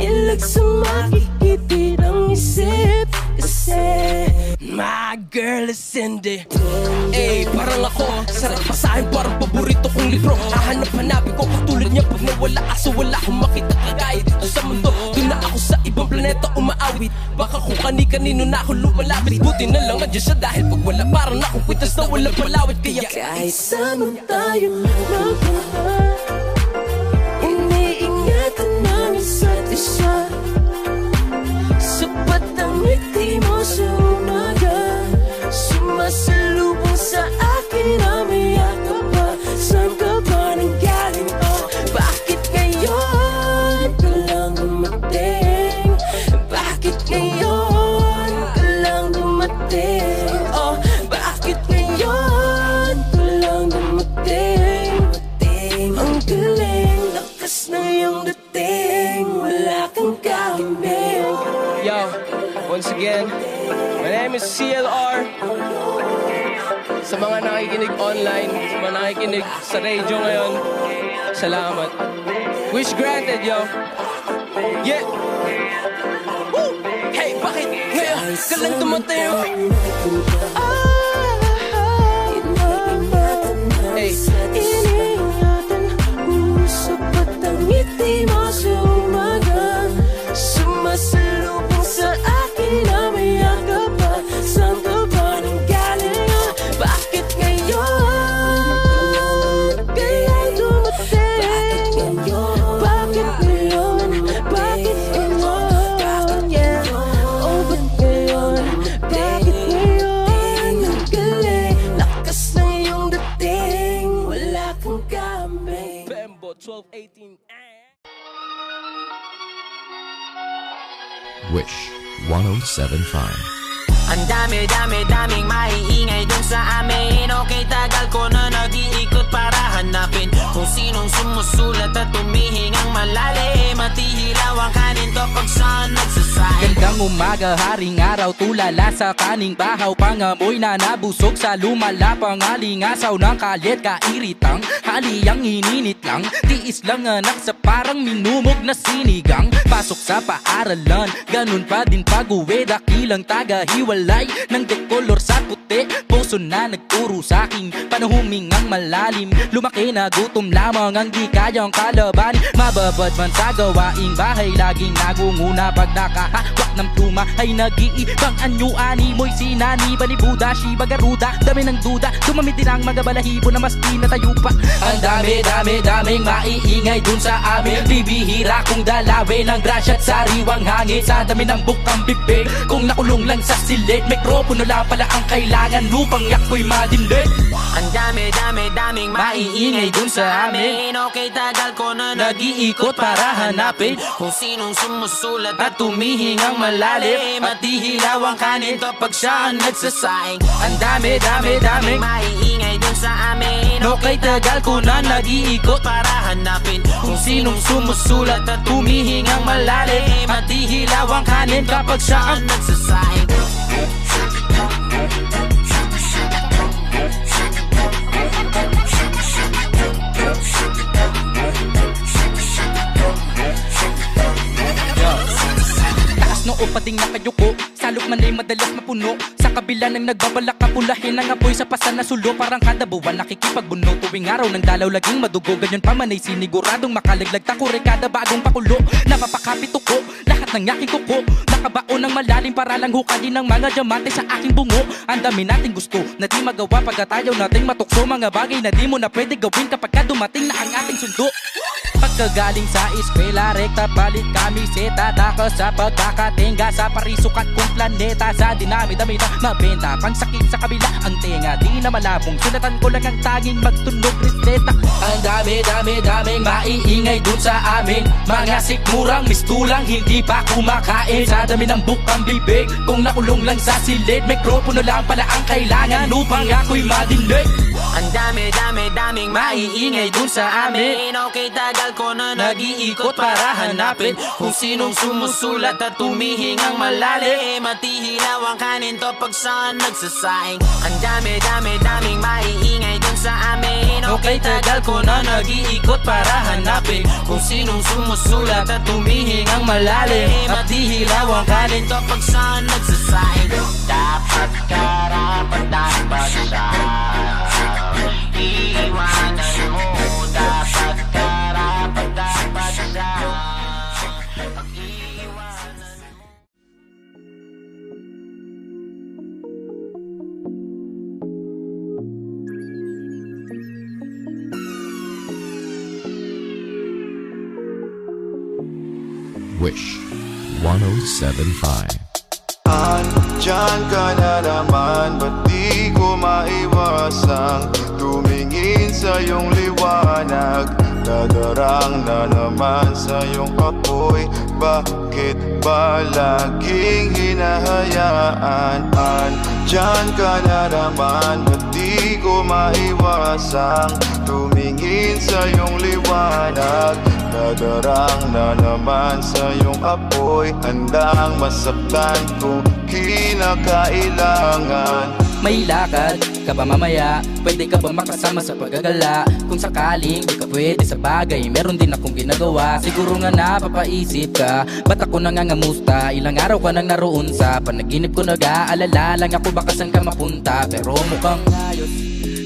Ilag sa makikitid ang isip. Kasi my girl is Cindy. Ay, parang ako, sarap pa sa'kin, parang paborito kong libro. Hahanap-hanapin ko katulad niya pag nawala ka. So wala akong makita kagaya dito sa mundo. Doon na ako sa ibang planeta umaawit. Baka kung kani-kanino na ako lumalapit. Buti na lang andyan siya dahil pag wala parang akong kwitas na walang palawit. Kaya kahit saan tayo magpunta, iniingatan ng isa't isa. Sapat ang ngiti mo sa umaga, sumasalubong sa akin na may yakap pa. Saan ka ba nanggaling? Oh, bakit ngayon ka lang dumating? Bakit ngayon ka lang dumating? Oh, bakit ngayon ka lang dumating? Ang galing, lakas na iyong dating, wala kang kahambing. Yo, once again, my name is CLR. Sa mga nakikinig online, sa mga nakikinig sa radio ngayon, salamat. Wish granted, yo. Yeah. Woo! Hey, bakit ngayon ka lang tumatay? Hey, iniingatan, sapat ang ngiti mo sa umaga, sumasalubong sa akin na may yakap pa. Saan ka ba nanggaling? Bakit ngayon kaya dumating? Bakit ngayon? Bakit ngayon? Yeah. Oh, ba't ngayon? Bakit ngayon? Ang galing, lakas ng iyong dating, wala kang kahambing. Bembo 1218. Wish 107.5. Ang daming maiingay dun sa amin. Okay, tagal ko na nag-iikot para hanapin kung sinong sumusulat at tumihingang malalim. At ihilaw ang kanin to kapag saan nagsasaing. Gandang umaga, haring araw, tulala sa kaning bahaw, pangamoy na nabusog sa lumalapang alingasaw ng kalyet, kairitang haliyang ininit lang, tiis lang anak sa parang minumog na sinigang. Pasok sa paaralan, ganun pa din pag-uwi, dakilang taga-hiwalay ng dekolor sa puti, puso na nagturo sa'king panahumingang malalim. Lumaki na gutom lamang ang di kayang kalaban, mababad man sa gawaing bahay, laging nagunguna pag nakahawak ng pluma. Ay nag-iibang anyuani mo'y sinani, balibuda, shiba, garuda, dami ng duda, tumamid din ang mga balahibo na mas pinatayo pa. Ang daming maiingay dun sa amin, bibihira kung dalawin ang grasya at sariwang hangin. Sa dami ng bukang bibig, kung nakulong lang sa silid, mikropono lang pala ang kailangan upang yako'y madindig. Ang daming maiingay dun sa amin, okay tagal ko na nag-iikot para hanapin kung sinong sumusulat at tumihingang malalim, at dihilaw ang kanin kapag siya ang nagsasaing. Ang daming maiingay dun sa amin, okay tagal ko na nag-iikot para hanapin kung sinong sumusulat at tumihingang malalim, at dihilaw ang kanin kapag siya ang nagsasaing. Noo pa ding nakayuko, salok man ay madalas mapuno. Sa kabila ng nagbabalak kapulahin ang apoy sa pasan na sulo, parang kada buwan nakikipagbuno. Tuwing araw ng dalaw laging madugo, ganyan pa man ay siniguradong makalaglag takore kada bagong pakulo. Napapakapit ko lahat ng yaking kuko, nakabaon ng malalim para lang hukadin ng mga diamante sa aking bungo. Ang dami nating gusto na di magawa pagkatayaw nating matukso, mga bagay na di mo na pwede gawin kapag ka dumating na ang ating sundo. Pagkagaling sa eskwela, rekta balik kami seta, taka sa pagkakatingga sa parisukat kong planeta. Sa dinami-dami na mabenta, pang sakit sa kabila ang tenga, di na malabong sulatan ko lang ang tanging magtunog reseta. Ang daming maiingay dun sa amin, mga sikmurang mistulang hindi pa kumakain. Sa dami ng bukang bibig, kung nakulong lang sa silid, mikropono lang pala ang kailangan upang ako'y madinig. Ang daming maiingay dun sa amin, okay tagal ko na nag-iikot para hanapin kung sinong sumusulat at tumihingang malalim, at ihilaw ang kanin to pag saan nagsasaing. Ang daming maiingay dun sa amin, okay tagal ko na nag-iikot para hanapin kung sinong sumusulat at tumihingang malalim, at ihilaw ang kanin to pag saan nagsasaing. Dapat karapat-dapat siya, iwanan mo. Dapat karapat-dapat siya, pag-iwanan mo. Wish 1075. Andyan ka na naman, ba't di ko maiwasang tumingin sa iyong liwanag? Dadarang na naman sa iyong apoy, bakit ba laging hinahayaan? Andyan ka na naman, ba't di ko maiwasang tumingin sa iyong liwanag? Dadarang na naman sa iyong apoy, handang masaktan kung kinakailangan. May lakad ka ba mamaya? Pwede ka ba makasama sa paggagala? Kung sakaling di ka pwede sa bagay, meron din akong ginagawa. Siguro nga napapaisip ka, ba't ako nangangamusta? Ilang araw ka nang naroon sa panaginip ko, nag-aalala lang ako baka saan ka mapunta. Pero mukhang ayos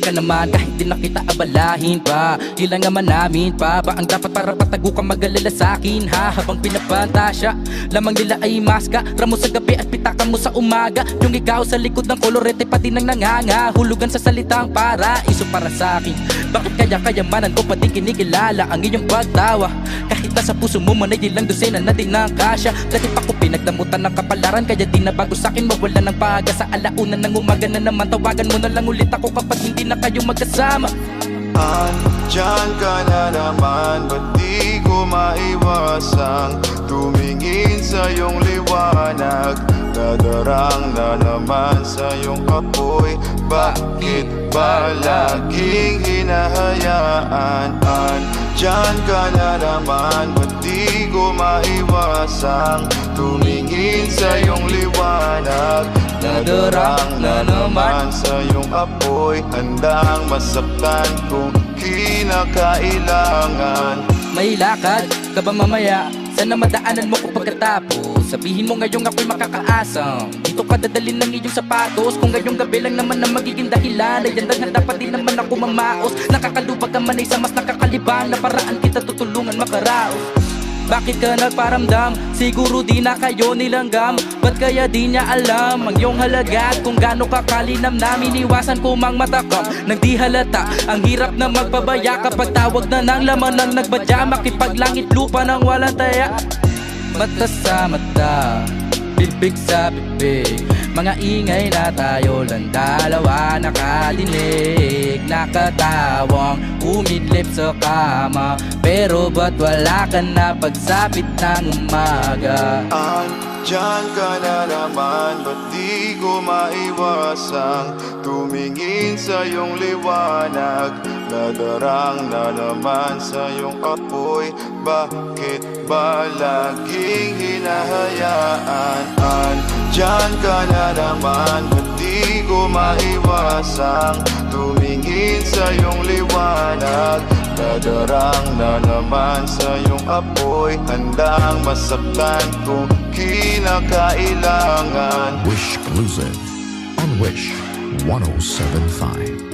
ka naman kahit di na kita abalahin pa. Ilang naman namin pa ba ang dapat para patago ka mag-alala sa'kin, ha? Habang pinapantasya lamang nila ay maska, ramo sa gabi at pitaka mo sa umaga. Yung ikaw sa likod ng kolorete pati nang nanganga, hulugan sa salitang paraiso para sa'kin. Bakit kaya kayamanan ko pati kinikilala ang iyong pagtawa? Kahit nasa puso mo man ay ilang dosena na din ang kasya. Dati pa ko pinagdamutan ng kapalaran, kaya di na bago sa'kin mawala ng paga. Sa alaunan ng umaga na naman, tawagan mo na lang ulit ako kapag hindi na kayo magkasama. Andyan ka na naman, ba't di ko maiwasang tumingin sa iyong liwanag? Dadarang na naman sa iyong apoy, bakit ba laging hinahayaan? Andyan ka na naman, ba't di ko maiwasang tumingin sa iyong liwanag? Nadarang na naman sa iyong apoy, handang masaktan kung kinakailangan. May lakad ka ba mamaya? Sana madaanan mo ko pagkatapos. Sabihin mo ngayong ako'y makakaasam. Dito ka dadalhin ng iyong sapatos. Kung ngayong gabi lang naman ang magiging dahilan, ay na dapat din naman ako mamaos. Nakakalupag ka man ay sa mas nakakalibang na paraan kita tutulungan makaraos. Bakit ka nagparamdam? Siguro di na kayo nilanggam. Ba't kaya di niya alam ang iyong halaga at kung gaano kakalinam namin? Iwasan ko mang matakam nang di halata. Ang hirap na magpabaya kapag tawag na ng laman ng nagbadya. Makipaglangit lupa ng walang taya. Mata sa mata, bibig sa bibig, mga ingay na tayo lang dalawa nakadinig. Nakatawang umidlip sa kama, pero ba't wala ka na pagsapit ng umaga? Andyan ka na naman, ba't di ko maiwasang tumingin sa iyong liwanag? Nadarang na naman sa iyong apoy, bakit ba laging hinahayaan? Andyan ka na naman, ba't di ko maiwasang tumingin sa iyong liwanag? Nadarang na naman sa iyong apoy, handang masaktan kung kinakailangan. Wish Exclusive on Wish 107.5.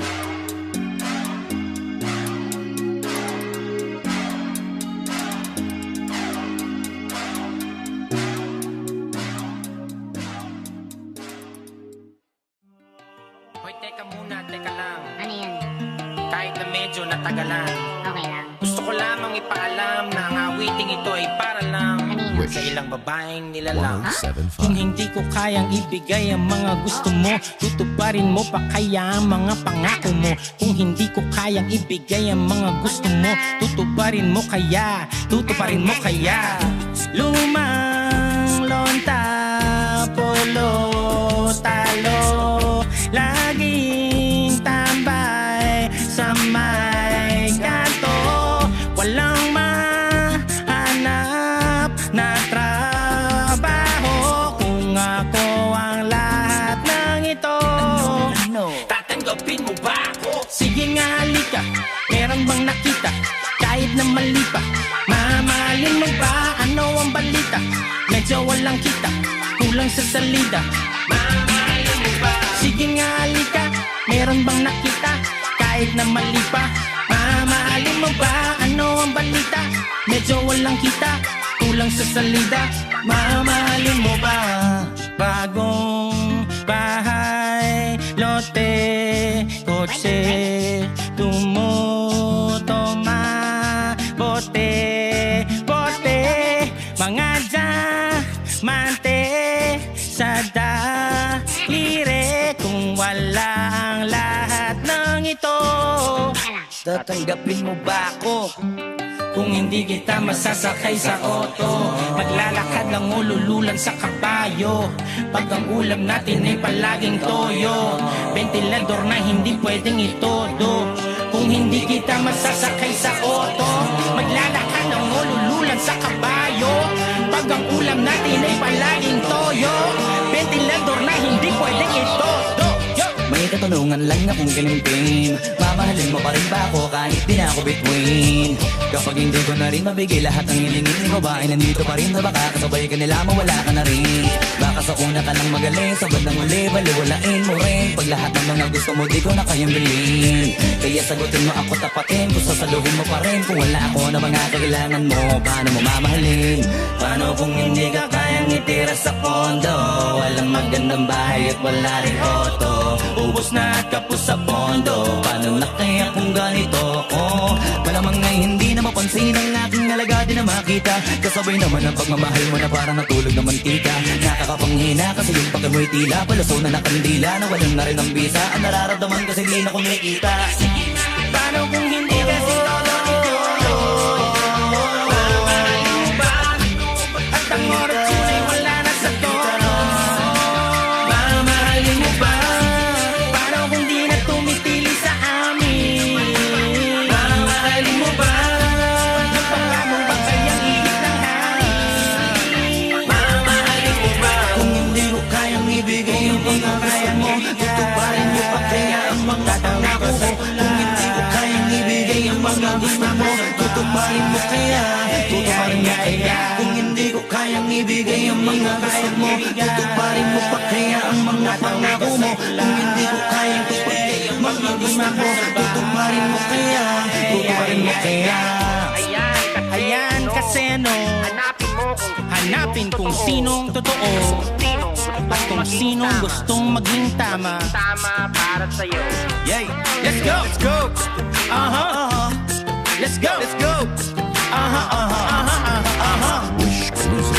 Hoy, teka muna, teka lang. Ano yan? Kahit na medyo natagalan, Okay lang. gusto ko lamang ipaalam na ang awiting ito ay para lang Wish sa ilang babaeng nilalang. 107.5. Kung hindi ko kayang ibigay ang mga gusto mo, tutuparin mo pa kaya ang mga pangako mo? Kung hindi ko kayang ibigay ang mga gusto mo, tutuparin mo kaya? Tutuparin mo kaya? Lumang lonta, polo, talo, laging tambay sa may kanto. Walang mahanap na trabaho kung ako ang lahat ng ito. Tatanggapin mo ba ako? Sige nga, halika. Meron bang nakita? Kahit na mali pa, mamahalin mo ba? Ano ang balita? Medyo walang kita, kulang sa salida. Mamahalin mo ba? Sige nga, halika. Meron bang nakita? Kahit na mali pa, mamahalin mo ba? Ano ang balita? Medyo walang kita, kulang sa salida. Mamahalin mo ba? Bagong bahay, lote, kotse, tumutoma, bote, bote, mga diamante sa daliri. Kung wala ang lahat ng ito, tatanggapin mo ba ako? Kung hindi kita masasakay sa auto, maglalakad ng ulululan sa kabayo. Pag ang ulam natin ay palaging toyo, ventilador na hindi pwedeng itodo. Kung hindi kita masasakay sa auto, maglalakad ng ulululan sa kabayo. Pag ang ulam natin ay palaging toyo, ventilador na hindi pwedeng itodo. May katanungan lang akong kinimpin, mamahalin mo pa rin ba ako kahit di na ako between? Kapag hindi ko na rin mabigay lahat ng hilingin ni babae, nandito pa rin na baka kasabay ka nila mawala ka na rin. Baka sa una ka nang magaling, sa bandang uli baliwalain mo rin. Pag lahat ng mga gusto mo di ko na kayang bilhin, kaya sagutin mo ako tapatin, kung sasaluhin mo pa rin. Kung wala ako na mga kailangan mo, paano mo mamahalin? Paano kung hindi ka kayang itira sa kondo? Walang magandang bahay at wala rin auto, ubos na at kapos sa pondo. Paano na kaya kung ganito ko? Malamang ngay hindi na mapansin ang aking halaga di na makita. Kasabay naman ang pagmamahal mo na parang natulog na mantika. Nakakapanghina kasi yung pagka mo'y tila palaso na nakandila, na walang na rin ang bisa. Ang nararamdaman kasi di na kumikita. Paano kung hindi kasi todo ito? Mamahalin mo ba? At ang oras ko ay wala na sa tono. Mamahalin mo ba? Paano kung di na tumitili sa amin? Mamahalin mo ba? Ayan kasi no, hanapin kung sinong totoo at kung sinong gustong maging tama para sa'yo. Yeah, let's go, let's go. Let's go, let's go.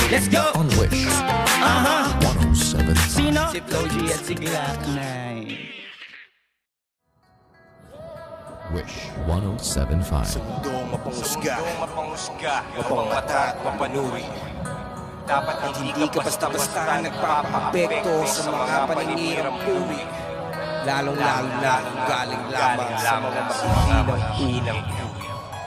Let's go. On Wish 107.5. Sino? Si Flo G at si Glock 9. Wish 107.5. Mundong mapangusga, mapangmata at mapanuri. Dapat hindi ka basta-basta nagpapapekto sa mga paninirang puri. Lalong-lalo na galing lamang sa mga mahihinang puri.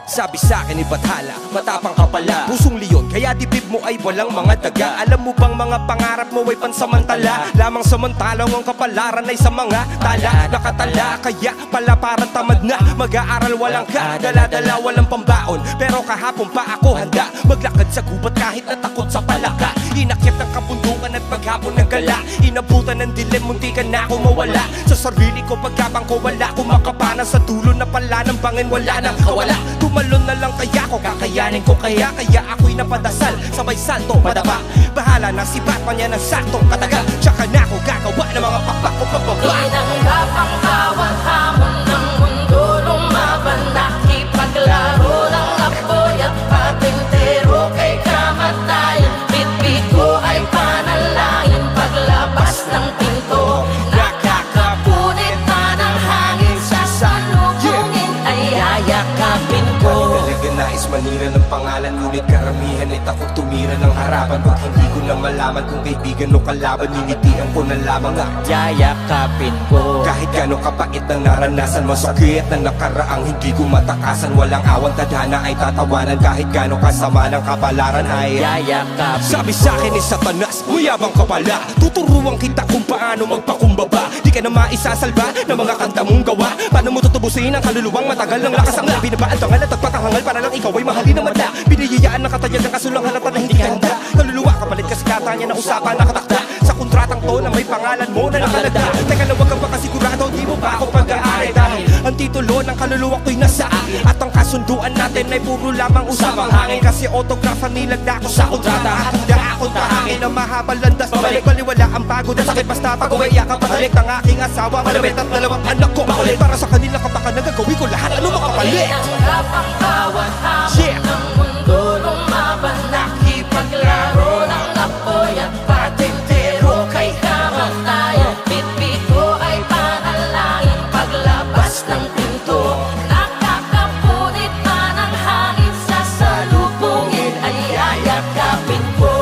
Sabi sa'kin ni Bathala, matapang ka pala, pusong leon, kaya dibdib mo ay walang mga daga. Alam mo bang mga pangarap mo ay pansamantala, lamang samantalang ang kapalaran ay sa mga tala. Nakatala, kaya pala parang tamad na, mag-aaral walang ka, dala-dala walang pambaon. Pero kahapon pa ako handa, maglakad sa gubat kahit natakot sa palaka. Inakyat ng kabundukan at paghapon ng gala, inabutan ng dilim, munti ka na ako mawala. Sa sarili ko pagkabang ko wala, kumakapana sa dulo na pala ng bangin wala nang kawala. Tumalon na lang kaya ko, kakayanin ko kaya ako'y napadasal, sabay salto, madaba. Bahala na si Batman yan ang saktong kataga, tsaka na ako gagawa ng mga pakpak ko pababa. Tinanggap ang bawat hamon ng mundo, lumaban, nakipaglaro ng apoy at patintero kay kamatayan. Bitbit ko ay panalangin, paglabas ng pinto, nakakapunit na ng hangin, sasalubungin ay yayakapin ko. Talaga nais manira ng pangalan, ngunit karamihan ay takot tumira ng harapan. Pag hindi ko na malaman kung kaibigan o kalaban, ninitian ko na lamang at Yayakapin ko. kahit gano'ng kapait ng naranasan, masakit na nakaraang hindi ko matakasan. Walang awang tadhana ay tatawanan, kahit gano'ng kasama ng kapalaran ay Yayakapin. sabi sa'kin ni Satanas, mayabang ka pala, tuturuan kita kung paano magpakumbaba. Di ka na maisasalba ng mga kanta mong gawa. Paano mo tutubusin ang kaluluwang matagal ng lakas ang binabaan tangal at tagpatangal para lang ikaw ay mahalin ng mata. Biniyayaan ng katayag ng kasulang halata na hindi ka handa. Kaluluwa kapalit kasi katanya na usapan nakatakda sa kontratang to na may pangalan mo na nakalagda. Teka na wag kang makasigurado, di mo ba ako pag-aari, dahil ang titulo ng kaluluwa ko'y nasa at ang kasunduan natin ay puro lamang usapang hangin. Kasi autografa nilagda ko sa kontrata at handa akong tahangin na mahabang landas. Mabalik baliwala ang pagod at sakit, basta pag-uwi ka patalik ng aking asawa, malamit at dalawang anak ko makulit. Para sa kanila kapag nagagawin ko lahat, ano makapalit? Tinanggap ang bawat hamon ng mundo, lumaban, nakipaglaro ng apoy at patintero kay kamatayan. Bitbit ko ay panalangin, paglabas ng pinto, nakakapunit pa ng hangin, sasalubungin ay yayakapin ko.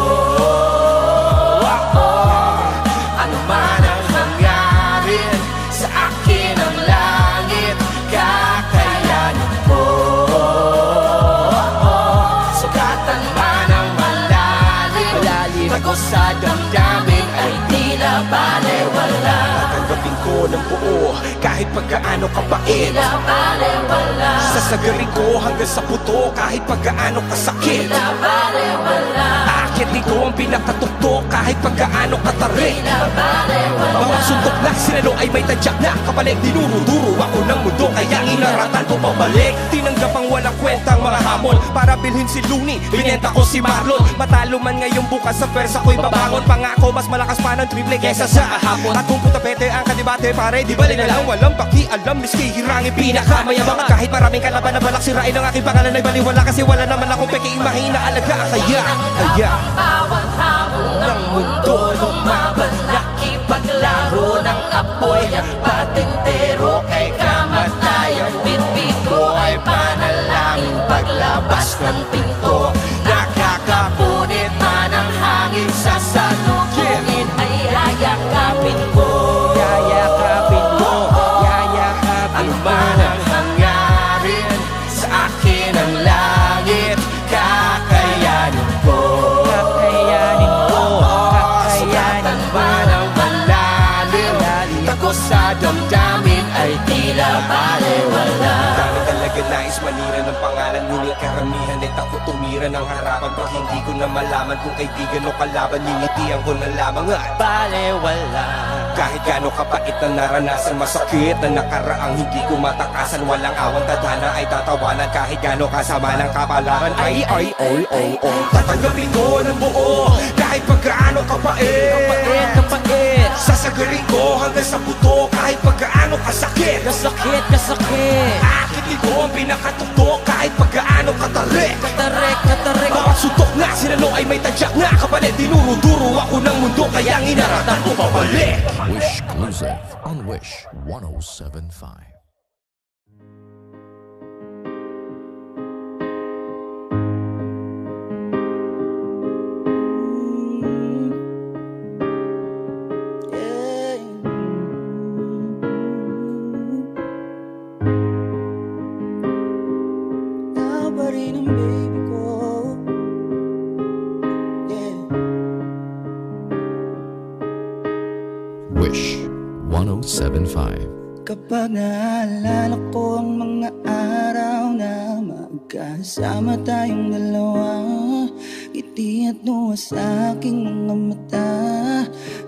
Ano man ang hanggarin, sa akin ang langit, kakayanin ko. Sugatan man ang malalim, tago sa damdamin ay tila balewala. Tatanggapin ko ng buo kahit pagkaano kapait, Tila balewala. sasagarin ko hanggang sa puto kahit pagkaano kasakit. Tila balewala. Aakitin ko ang pinakatuktok kahit pagkaano katarik. Tila balewala. Bawat suntok na sinalo ay may tadyak na kapalit. Dinuro-duro ako ng mundo kaya inaratan ko pabalik. Tinanggap ang walang kwentang mga hamon para bilhin si Looney, binenta ko si Marlon. Matalo man ngayong bukas sa pwersa ko'y babangon. Pangako mas malakas pa ng triple kesa sa kahapon. At kung putapete ang kadibate pare, di bali na lang walang pakialam. Miski hirangin pinakamayabang at kahit maraming kalaban na balak sirain ang aking pangalan ay baliwala. Kasi wala naman akong peking mahina alaga. Kaya Bawat hamon ng mundo, lumaban, nakipaglaro ng apoy at patintero kay kamatayan. Bitbit ko ay panalangin, paglabas ng pinto, nakakapunit man ang hangin, sasalubungin ay yayakapin ko. yayakapin mo, yayakapin Ano mo. man ang hanggarin, sa akin ang langit, kakayanin ko. Kakayanin ko. Sugatan man ang malalim, tago sa damdamin ay tila balewala. Dami talaga talaga nais manira ng pangalan. Ngunit karamihan ay takot tumira ng harapan. Pag hindi ko na malaman kung kaibigan o kalaban, ninitian ko na lamang at balewala. kahit gaano kapait na naranasan, masakit na nakaraang hindi ko matakasan. Walang awang tadhana ay tatawanan, kahit gaano kasama ng kapalaran. Ay, tatanggapin ko ng buo, kahit pagkaano kapait. Sasagarin ko hanggang sa buto, kahit pagkaano kasakit. Akitin ko ang pinakatutok, kahit pagkaano katarik. Bawat sutok na sinalo ay may tadyak na kapalit. Dinuro-duro ako ng mundo, kaya inaratan ko pabalik. Wish Exclusive on Wish 1075. Wish 1075. Kapag naalala ko ang mga araw na magkasama tayong dalawa, ngiti at luha sa aking mga mata.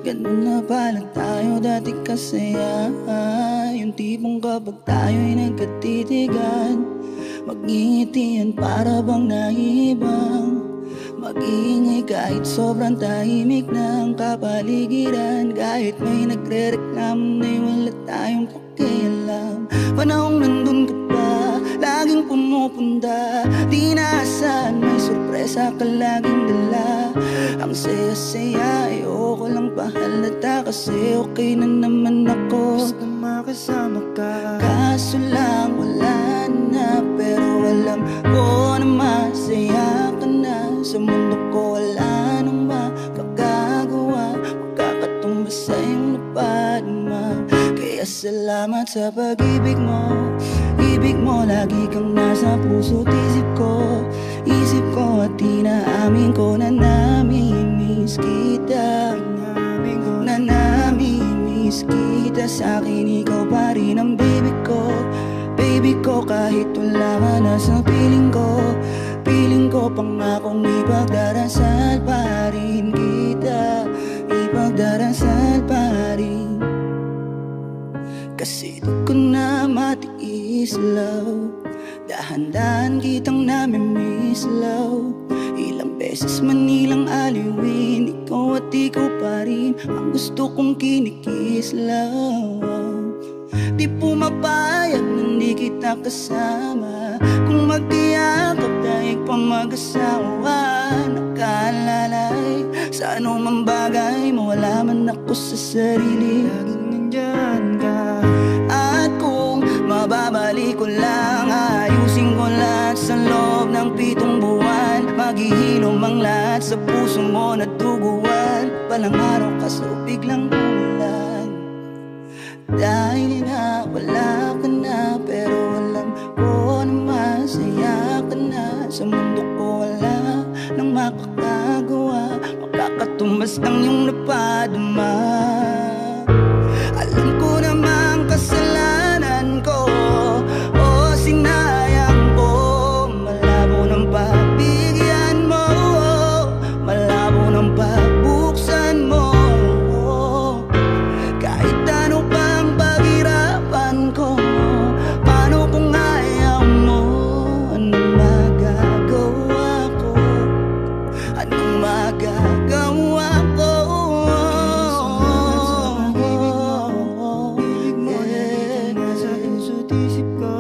Ganun na pala tayo dati kasaya. Yung tipong kapag tayo'y nagkatitigan, magngitian para bang naibang, mag-iingay kahit sobrang tahimik ng kapaligiran. Kahit may nagre-reklamo na'y wala tayong pakialam. Panahong nandun ka pa, laging pumupunta, di naasahan may sorpresa ka laging dala. Ang saya-saya, ayoko lang pahalata, kasi okay na naman ako basta makasama ka. Kaso lang wala na, pero alam ko na masaya ka na. Sa mundo ko wala nang makakagawa, makakatumbas sa iyong napadama. Kaya salamat sa pag-ibig mo. Ibig mo lagi kang nasa puso't isip ko. Isip ko at inaamin ko na namimiss kita. Na namimiss kita. Sa akin ikaw pa rin ang baby ko. Baby ko kahit wala ka na sa piling ko. Piling ko pangakong ipagdarasal pa rin kita. Ipagdarasal pa rin. Kasi di ko na matiis, love. Dahan-dahan kitang namimiss, love. Ilang beses man ilang aliwin, ikaw at ikaw pa rin ang gusto kong kinikis, love. Di pumapayag na hindi kita kasama. Kung magkiyakap tayo pa mag-asawa, nakalalay sa anumang bagay, mawala man ako sa sarili, laging nandyan ka. At kung mababalik ko lang, ayusin ko lahat sa loob ng 7 buwan. Maghihilom ang lahat sa puso mo na duguan. Palang araw ka so biglang ulan. Dahil nga wala ka na, pero alam ko na masaya ka na. Sa mundo ko wala nang makakagawa, makakatumbas ng iyong napadama. Alam ko namang kasalanan ko, o sinayang ko. Malabo ng pagbigyan mo, malabo ng pagbuksan mo. Kahit ano pang paghirapan ko, paano kung ayaw mo? Anong magagawa ko? Anong magagawa ko? Puso't isip ko,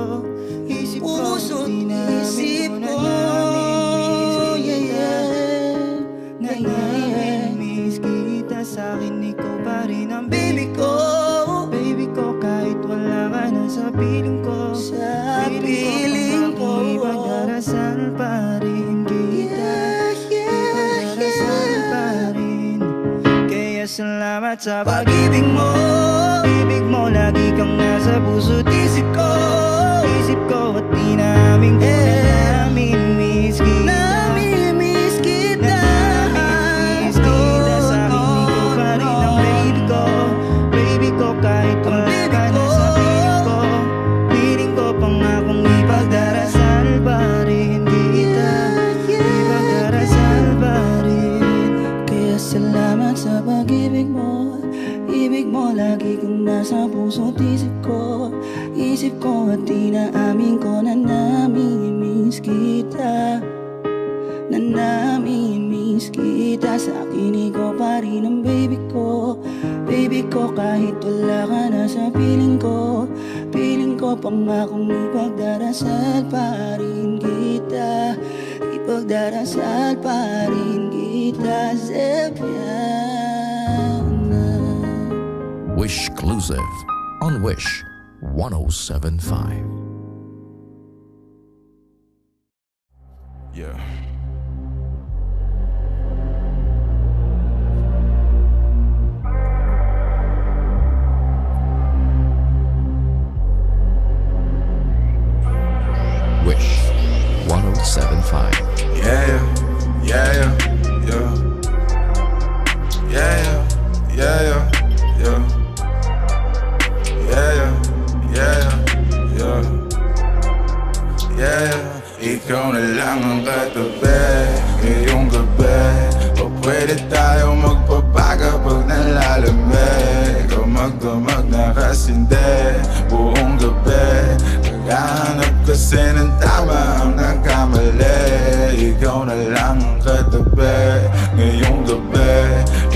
Namimiss kita, sa'kin ikaw pa rin ang baby ko. Baby ko kahit wala ka na sa piling ko. Sa piling ko, ipagdarasal pa rin kita. Ipagdarasal pa rin. Kaya salamat sa pag-ibig mo. Ibig mo lagi kang nasa puso't isip ko. Isip ko at inamin ko na namimiss kita. Namimiss kita. Namimiss kita, sa'kin ikaw pa rin ang baby ko. Baby ko kahit wala ka na sa piling ko. Piling ko pangakong ipagdarasal isip ko at inaamin ko na namimiss kita. Na namimiss kita. Sa akin ikaw pa rin ang baby ko. Baby ko kahit wala ka na sa piling ko. Piling ko pangakong ipagdarasal pa rin kita. Ipagdarasal pa rin kita, Zepiana. Wish Exclusive on Wish 107.5. Yeah. Wish 107.5. Yeah, yeah, yeah, yeah, yeah, yeah, yeah, yeah, yeah, yeah. Ikaw na lang ang katabi ngayong gabi. O pwede tayo magpabaga pag nalalamig. O magdamag na kasindi buong gabi. Naghahanap kasi ng tama ang nagkamali. Ikaw na lang ang katabi ngayong gabi.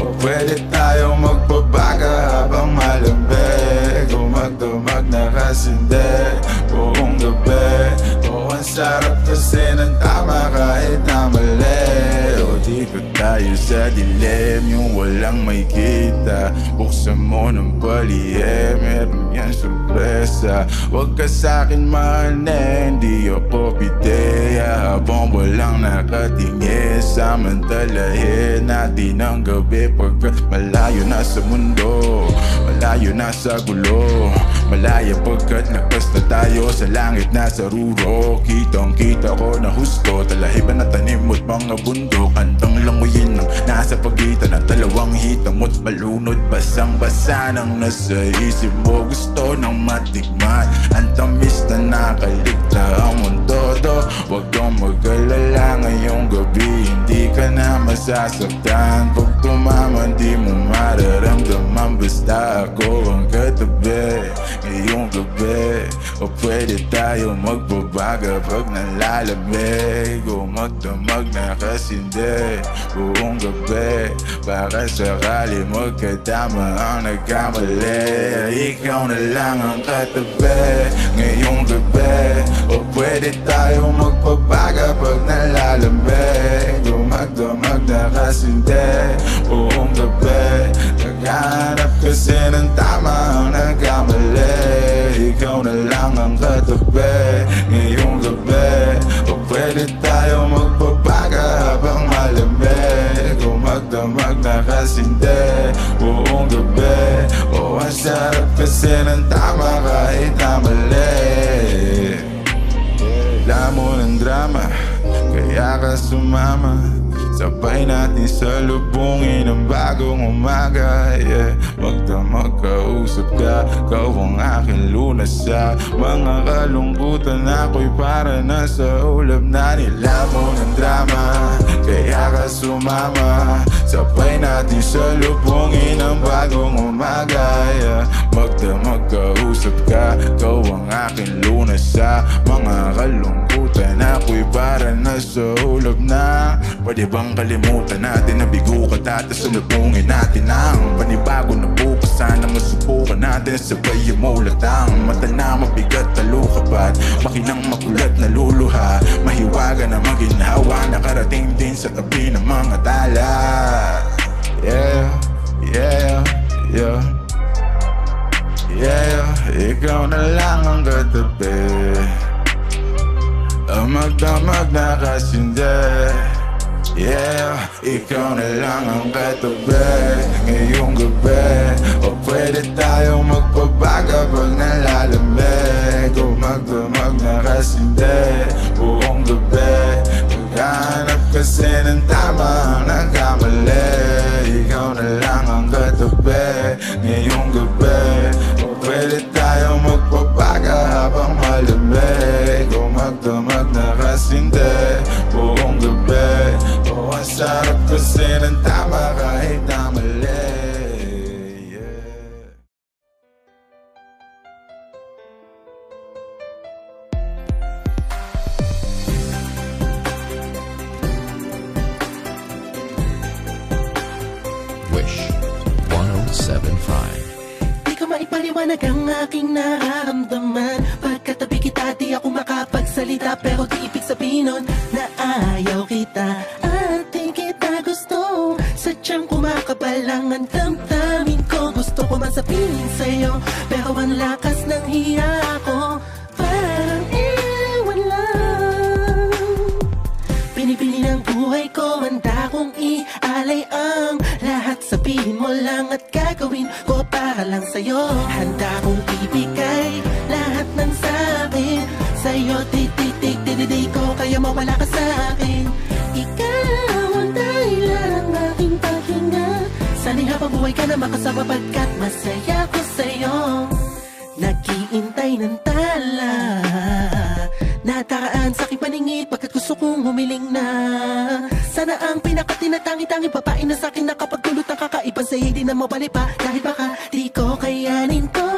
O pwede tayo magpabaga habang malamig. O magdamag na kasindi buong gabi. O ang sarap kasi ng tama kahit na mali. O di ko tayo sa dilim yung walang may kita. Buksan mo ng palihe, meron yan sorpresa. Huwag ka sa'kin mahalin, di ako pideya. Habang walang nakatingin, samantalahin natin ang gabi. Pagkat malayo na sa mundo, malayo na sa gulo. Malaya pagkat lakas na tayo sa langit na sa ruro. Kitang kita ko na husto, talahiban na tanim mo't mga bundok. Handang languyin ng nasa pagitan ng dalawang hita mo't malunod. Basang-basa ng nasa isip mo, gusto nang matikman. Ang tamis na nakaligta ang mundo do. Huwag kang mag-alala ngayong gabi, hindi ka na masasaktan. Pag tumaman di mo mararamdaman, basta ako ang katabi ngayong gabi. O pwede tayo magbabaga pag nalalamig. O magdamag na kasindi buong gabi. Baka sakali magkatama ang nagkamali. Ikaw na lang ang katabi ngayong gabi. O pwede tayo magbabaga pag nalalamig. O magdamag na kasindi buong gabi. Naghahanap kasi ng tama ang nagkamali. Ikaw na lang ang katabi ngayong gabi. O pwede tayo magbabaga habang malamig. O magdamag na kasindi buong gabi. O ang sarap kasi ng tama kahit na mali. Alam mo ng drama, kaya ka sumama. Sabay natin salubungin ang bagong umaga, yeah. Magdamag kausap ka, ikaw ang aking lunas sa mga kalungkutan. Ako'y para na sa ulap na nilamo ng drama. Kaya ka sumama, sabay natin salubungin ang bagong umaga, yeah. Magdamag kausap ka, ikaw ang aking lunas sa mga kalungkutan. Ako'y para na sa ulap na. Pwede bang kalimutan natin na bigo ka dati, salubungin natin ang panibago na bukas. Sana masubukan natin sabay umulatang mata na mabigat na lukapat, makinang makulat na luluha, mahiwaga na maginhawa, nakarating din sa tabi ng mga tala. Yeah, yeah, yeah, yeah. Ikaw na lang ang katabi, ang magdamag na kasindi. Yeah, ikaw na lang ang katabi ngayong gabi. O pwede tayo magpabaga pag nalalamig. O magdamag na kasindi buong gabi. Naghahanap kasi ng tama ang nagkamali. Ikaw na lang ang katabi ngayong gabi. O pwede tayo magpabaga habang malamig. O magdamag na kasindi buong gabi. O ang sarap kasi ng tama kahit na mali. paliwanag ang aking nararamdaman. Pagkatabi kita di ako makapagsalita, pero di ibig sabihin nun na ayaw kita at di kita gusto. Sadyang kumakabalang ang damdamin ko. Gusto ko man sabihin sa'yo, pero ang lakas ng hiya ko parang ewan lang. Pinipili ng buhay ko, handa kong ialay ang lahat. Sabihin mo lang at gagawin ko para lang sa'yo. Handa kong ibigay lahat ng sakin sa'yo. Di ko kaya mawala ka sa'kin. Ikaw ang dahilan ng aking paghinga. Sana'y habang buhay ka na makasama, pagkat masaya ko sa'yo. Naghihintay ng tala, nadaraan sa aking paningin, pagkat gusto kong humiling na. Sana ang pinakatinatangi-tangi babae na sa'kin nakapagdulot ng kakaiba, sa'yo hindi na mabali pa, dahil baka di ko kayanin to.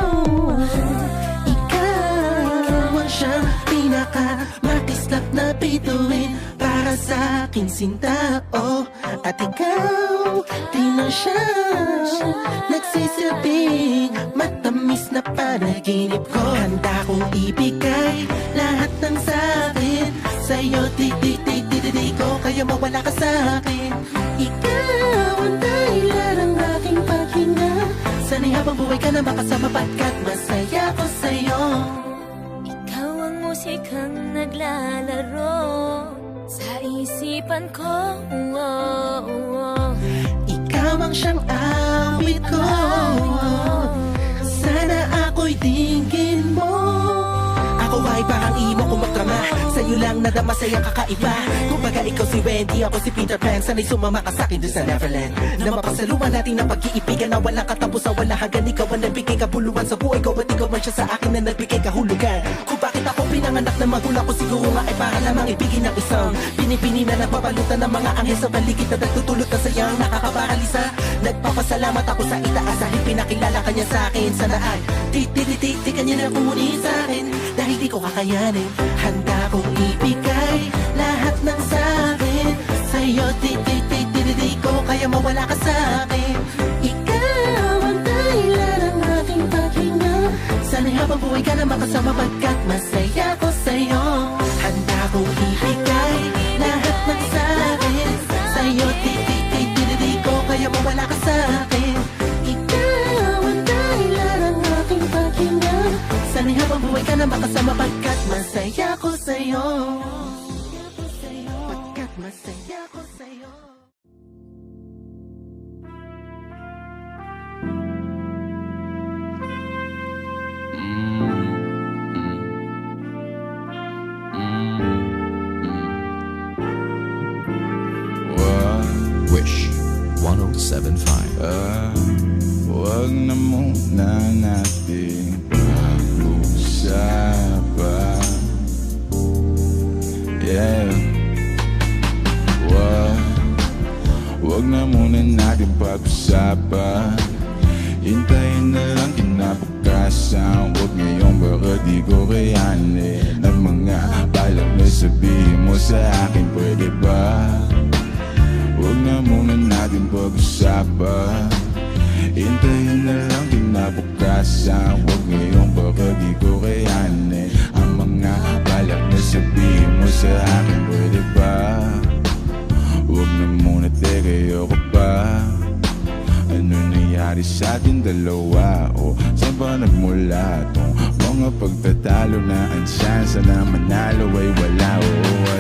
Ikaw ang siyang pinakamakislap na bituin para sa aking sinta, oh. At ikaw din ang siyang nagsisilbing matamis na panaginip ko. Handa kong ibigay lahat ng sa'kin sa'yo. Di ko kaya mawala ka sa'kin. Ikaw ang dahilan ng aking paghinga. Sana'y habang buhay ka na makasama, pagkat masaya ko sa'yo. Ikaw ang musikang naglalaro sa isipan ko, Ikaw ang siyang awit ko. Sana ako'y dinggin mo. Ako ay parang imo kung magdrama, sa'yo lang nadama sayang kakaiba. Kumbaga ikaw si Wendy, ako si Peter Pan. Sana'y sumama ka sa'kin dun sa Neverland, na mapasaluhan natin ang pag-iibigan na walang katapusan, walang hanggan. Ikaw ang nagbigay kabuluhan sa buhay ko, at ikaw man siya sa akin na nagbigay kahulugan. Kung bakit ako pinanganak na magulang ko, siguro nga ay para lamang ibigin ng isang pinipini na nagpapalutan ng mga anghel sa paligid na nagtutulot na sayang nakakaparalisa. Nagpapasalamat ako sa itaas dahil pinakilala kanya sa'kin. Sana ay di kanya na kunin sa'kin, dahil di ko kakayanin. Handa kong ibigay lahat ng sa'kin sa'yo. Di ko kaya mawala ka sa'kin. Ikaw ang dahilan ng aking paghinga. Sana'y habang buhay ka na makasama, pagkat masaya ko sa'yo. Handa kong ibigay lahat ng sa'kin sa'yo. Di ko kaya mawala ka sa'kin. Ikaw ang dahilan ng aking paghinga. Sana'y habang buhay ka na makasama, pagkat masaya ko sa'yo. Pagkat masaya ko sa'yo. Wish 1075. Huwag na muna natin pag-usapan. Yeah. Huwag na muna natin pag-usapan. Hintayin na lang kinabukasan. Huwag ngayong baka di ko kayanin ang mga balak na sabihin mo sa akin, pwede ba? Huwag na muna natin pag-usapan. Hintayin na lang kinabukasan. Huwag ngayong baka di ko kayanin ang mga balak na sabihin mo sa akin, pwede ba? Huwag na muna, teka, ayoko pa. Ano nangyari sa ating dalawa? O saan ba nagmula tong mga pagtatalo na ang chance na manalo ay wala? O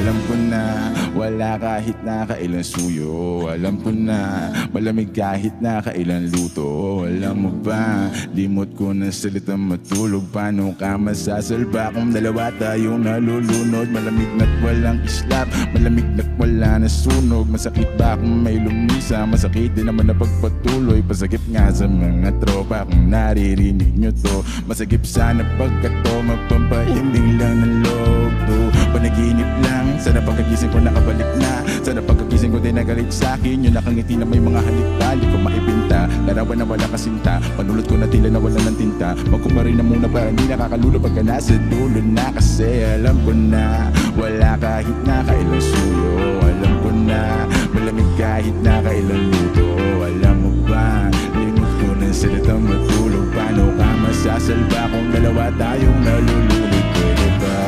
alam ko na wala kahit na kailan suyo. Alam ko na malamig kahit na kailan luto. Alam mo ba, limot ko na salita matulog. Paano ka masasalba kung dalawa tayong nalulunod? Malamig na't walang islap, malamig na't wala na sunog. Masakit ba kung may lumisa? Masakit din naman na pagpatuloy. Pasagip nga sa mga tropa kung naririnig nyo to. Masagip sana pagkat to magpampahimbing lang ng loob to. Panaginip lang, sana pagkagising ko nakabalik na. Sana pagkagising ko din nagalit sa'kin. Yung nakangiti na may mga halik-talik ko maibinta. Larawan na wala kasinta, panulot ko na tila na wala ng tinta. Magkumari na muna para hindi nakakalulo pagka nasa dulo na. Kasi alam ko na wala kahit na kailang suyo. Alam ko na malamig kahit na kailang luto. Alam mo ba, limot ko ng salita matulog. Paano ka masasalba kung dalawa tayong nalulunod? Pwede ba?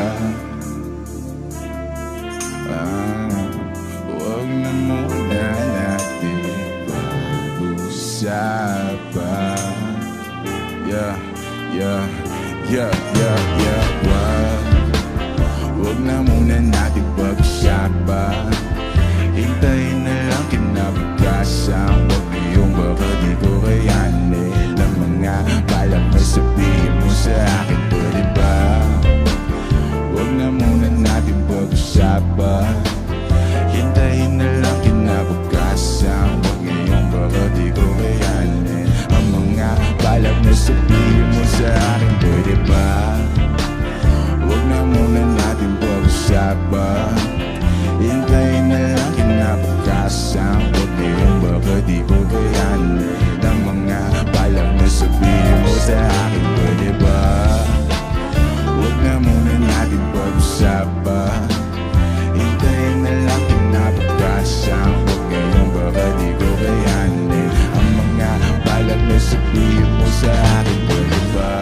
Huwag na muna natin pag-usapan. Huwag na muna natin pag-usapan. Hintayin na lang kinabukasan. Huwag ngayong baka di ko kayanin ang mga balak na sabihin mo sa akin. Pwede ba? Huwag na muna natin pag-usapan. Hintayin na lang kinabukasan. Huwag ngayong baka di ko kayanin ang mga balak na sabihin mo sa akin. Pwede ba? Huwag na muna natin pag-usapan. Hintayin na lang kinabukasan. Huwag ngayong baka di ko kayanin ang mga balak na sabihin mo sa akin. Pwede ba? Huwag na muna natin pag-usapan. Hintayin na lang kinabukasan. Huwag ngayong baka di ko kayanin ang mga balak na sabihin mo sa akin. Pwede ba?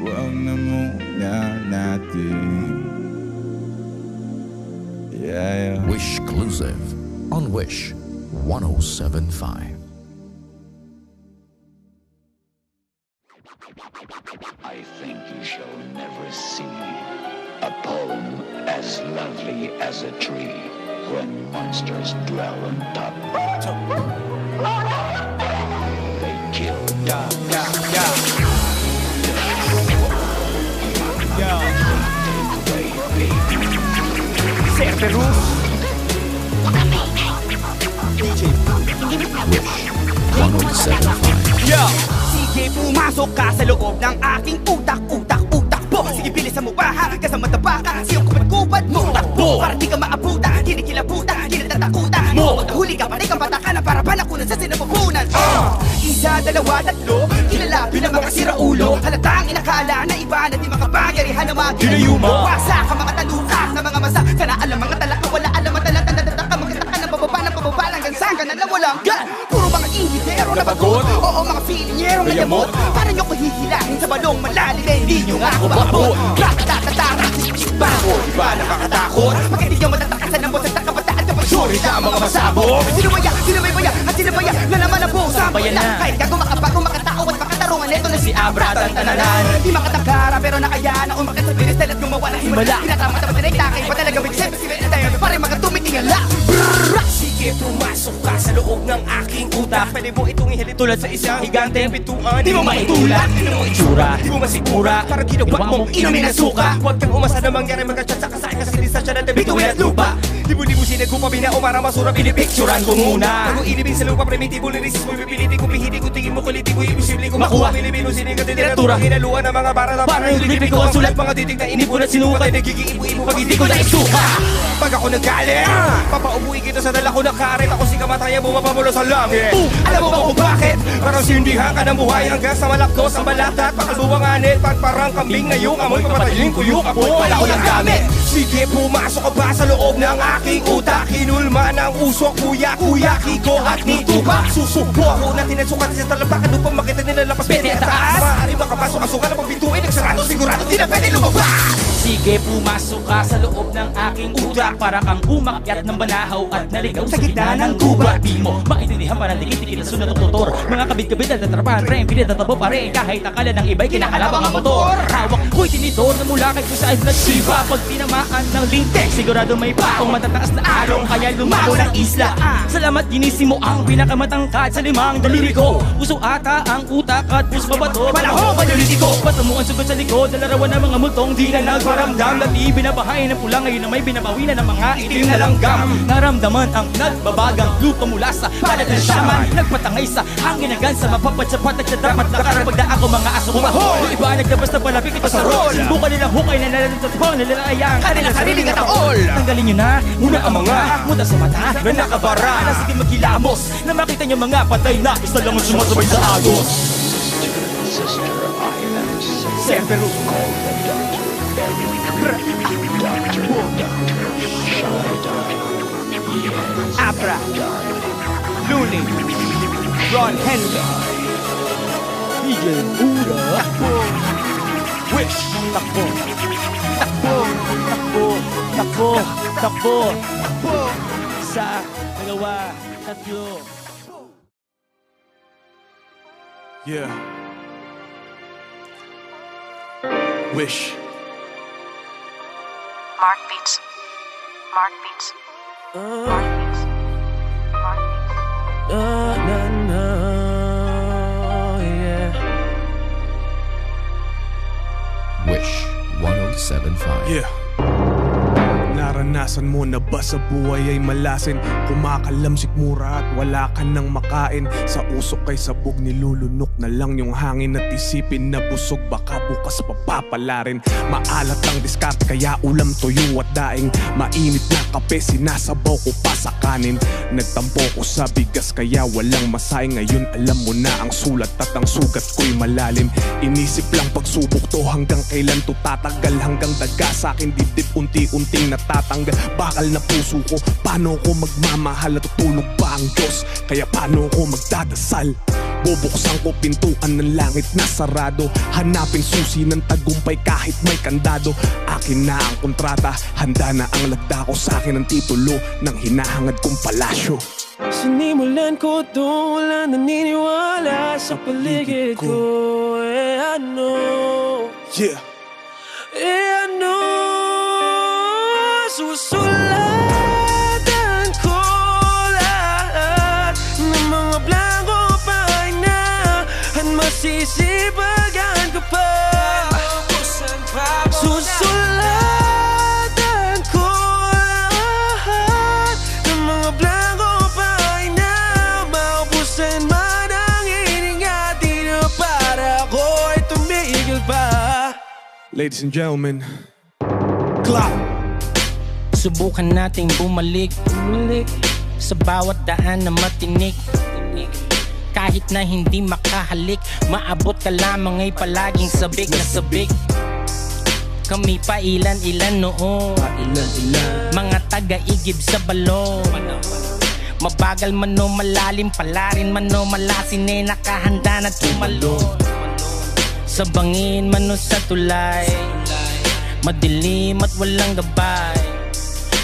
Huwag na muna natin. Wish Exclusive on Wish 107.5. I think you shall never see a poem as lovely as a tree when monsters dwell on top. They kill. Cerberus DJ Wish 107.5. Sige, pumasok ka sa loob ng aking utak po. Sige, bilisan mo ba ha? Kasi mataba ka, siyong kupad-kupad mo. Takbo, para di ka maabutan, kinikilabutan, kinatatakutan mo. Huli ka, panay kang batakan na para panakunan sa sinapupunan. Isa, dalawa, tatlo, kilala, mga siraulo. Halatang inakala na iba na di makapangyarihan na maginayo mo. Wasa ka mga taluka na mga masa. Sana alam mga talaka, wala alam at talat. Tandadata magkita ka ng pababa lang gansang ka na nawalang gan. Puro mga ingitero na bagot. Oo, mga feelingero na yamot. Para nyo ko hihilahin sa balong malalim. Hindi nyo nga ako bakot. Ratatatara, bago, di ba nakakatakot? Pag hindi nyo matatakasan ng boses na kabataan ka pagsuri sa mga masabog. Sino may baya, at sino baya na naman ang buong sambayan na. Kahit ka gumakapag, gumakatao at makatarungan. Ito na si Abra Tantananan. Di makatagkara pero nakaya na umakit sa pinistel at gumawa na himala. Pinatama na patinay takay pa talaga may siyempre si Venetayo. Pare mga tumitingala. Sige, pumasok ka sa loob ng aking utak. Pwede mo itong ihilit tulad sa isang higanteng bituan. Di mo maitulak, di mo itsura, di mo masigura. Parang ginawa mong inumin na suka. Huwag kang umasa na mangyari magkachat sa kasain ka sa distansya ng bituin at lupa. Di mo sinagupa binao para masura pinipicturan ko muna. Bago inibig sa lupa primitibo lirisis mo pipilitin ko pihiti ko tingin mo kuliti ko imposible ko makuha. Pilipino sinig at literatura hinaluan ng mga bara na parang yung lipi ko ang sulat. Mga titig na inipon at sinukay nagiging-ibo-ibo pag hindi ko na isuka. Pag ako nagaling, papaubuin kita sa dala ko na karet. Ako si kamatayan bumabamula sa langit. Alam mo ba kung bakit? Parang sindihan ka ng buhay hanggang sa malaktos ang balatat. Pakalbuwang anit, parang kambing na yung amoy. Papatayin ko yung apoy, wala ko ng gamit. Sige, pumasok ka ba sa loob ng aking utak? Hinulma ng usok, kuya, Kiko at ni Tupac. Susubo ako na tinansukat sa talampakan upang makita nila lapas pwede at taas. Maaari makapasok ang suka na pagbituin nagsarado, sigurado di na pwede lumabas. Sige, pumasok ka sa loob ng aking utak. Para kang umakyat ng banahaw at naligaw sa gitna ng gubat. Di mo maintindihan parang dikit-dikit na sunod ang tutor. Mga kabit-kabit na tatrapahan rin, pinatatabo pa rin. Kahit akala ng iba'y kinakalabang ang motor. Hawak ko'y tinidor na mula kay kung saan nagsiba. Pag tinamaan ng lintek, sigurado may paong matataas na arong. Kaya lumago ng isla. Salamat ginisi mo ang pinakamatangkad sa limang daliri ko. Puso ata ang utak at puso babato. Panahon panuliti ko. Patamuan sugod sa likod. Nalarawan ng mga multong di na nagparamdam. Dati binabahay ng pula, ngayon na may binabawi na ng mga itim na langgam. Naramdaman ang nagbabagang lupa mula sa palat ng shaman. Nagpatangay sa hangin hanggang sa mapapatsapat at dapat nakarapag na ako mga aso kumahol. Yung iba naglabas na palapik ito sa rol. Buka nilang hukay na nalaluntot mo, nalalayang kanilang sariling at all. Tanggalin nyo na muna ang mga muta sa mata na nakabara. Na sige magkilamos na makita nyo mga patay na isa lang ang sumasabay sa agos. Sister, I am Cerberus. Call the doctor. Abra Luni Ron Henry, Miguel Ura, takbo, Wish, takbo, takbo, takbo, takbo, takbo, takbo, isa, dalawa, tatlo. Yeah. Wish. Mark Beats. Mark Beats. Mark Beats. Mark Beats. Yeah. Wish 1075. Yeah. Naranasan mo na ba sa buhay ay malasin? Kumakalamsik mura at wala ka nang makain. Sa usok kay sabog nilulunok na lang yung hangin. At isipin na busog baka bukas papapalarin. Maalat ang diskarte kaya ulam tuyo at daing. Mainit na kape sinasabaw ko pa sa kanin. Nagtampo ko sa bigas kaya walang masay. Ngayon alam mo na ang sulat at ang sugat ko'y malalim. Inisip lang pagsubok to hanggang kailan to tatagal. Hanggang daga sa akin dibdib unti-unting natatanggal. Bakal na puso ko, paano ko magmamahal at tutulog ba ang Diyos? Kaya paano ko magdadasal? Bubuksan ko pintuan ng langit na sarado. Hanapin susi ng tagumpay kahit may kandado. Akin na ang kontrata, handa na ang lagda ko. Sa akin ang titulo ng hinahangad kong palasyo. Sinimulan ko to, wala naniniwala sa paligid ko. Ano? Yeah. Ano? Susulatan ko lahat ng mga blanco pahina at masisipagan ko pa. Susulatan ko lahat ng mga blanco pahina, maubusan man ang hininga, di na para ako'y tumigil pa. Ladies and gentlemen, clap! Subukan nating bumalik sa bawat daan na matinik. Kahit na hindi makahalik, maabot ka lamang ay palaging sabik na sabik. Kami pa ilan-ilan noon, mga taga-igib sa balon. Mabagal man o malalim, palarin man o malasin, eh nakahanda na tumalon. Sa bangin man o sa tulay, madilim at walang gabay.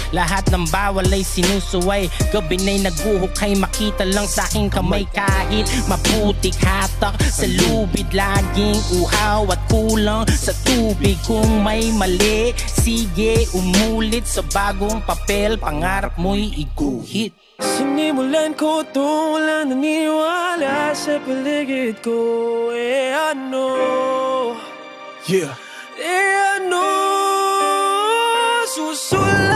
Lahat ng bawal ay sinusuway, gabi na'y naguhukay, makita lang sa aking kamay. Kahit maputik hatak sa lubid, laging uhaw at kulang sa tubig. Kung may mali, sige umulit sa bagong papel, pangarap mo'y iguhit. Sinimulan ko to, wala naniniwala sa paligid ko. Ano? Yeah. Ano? Susulatan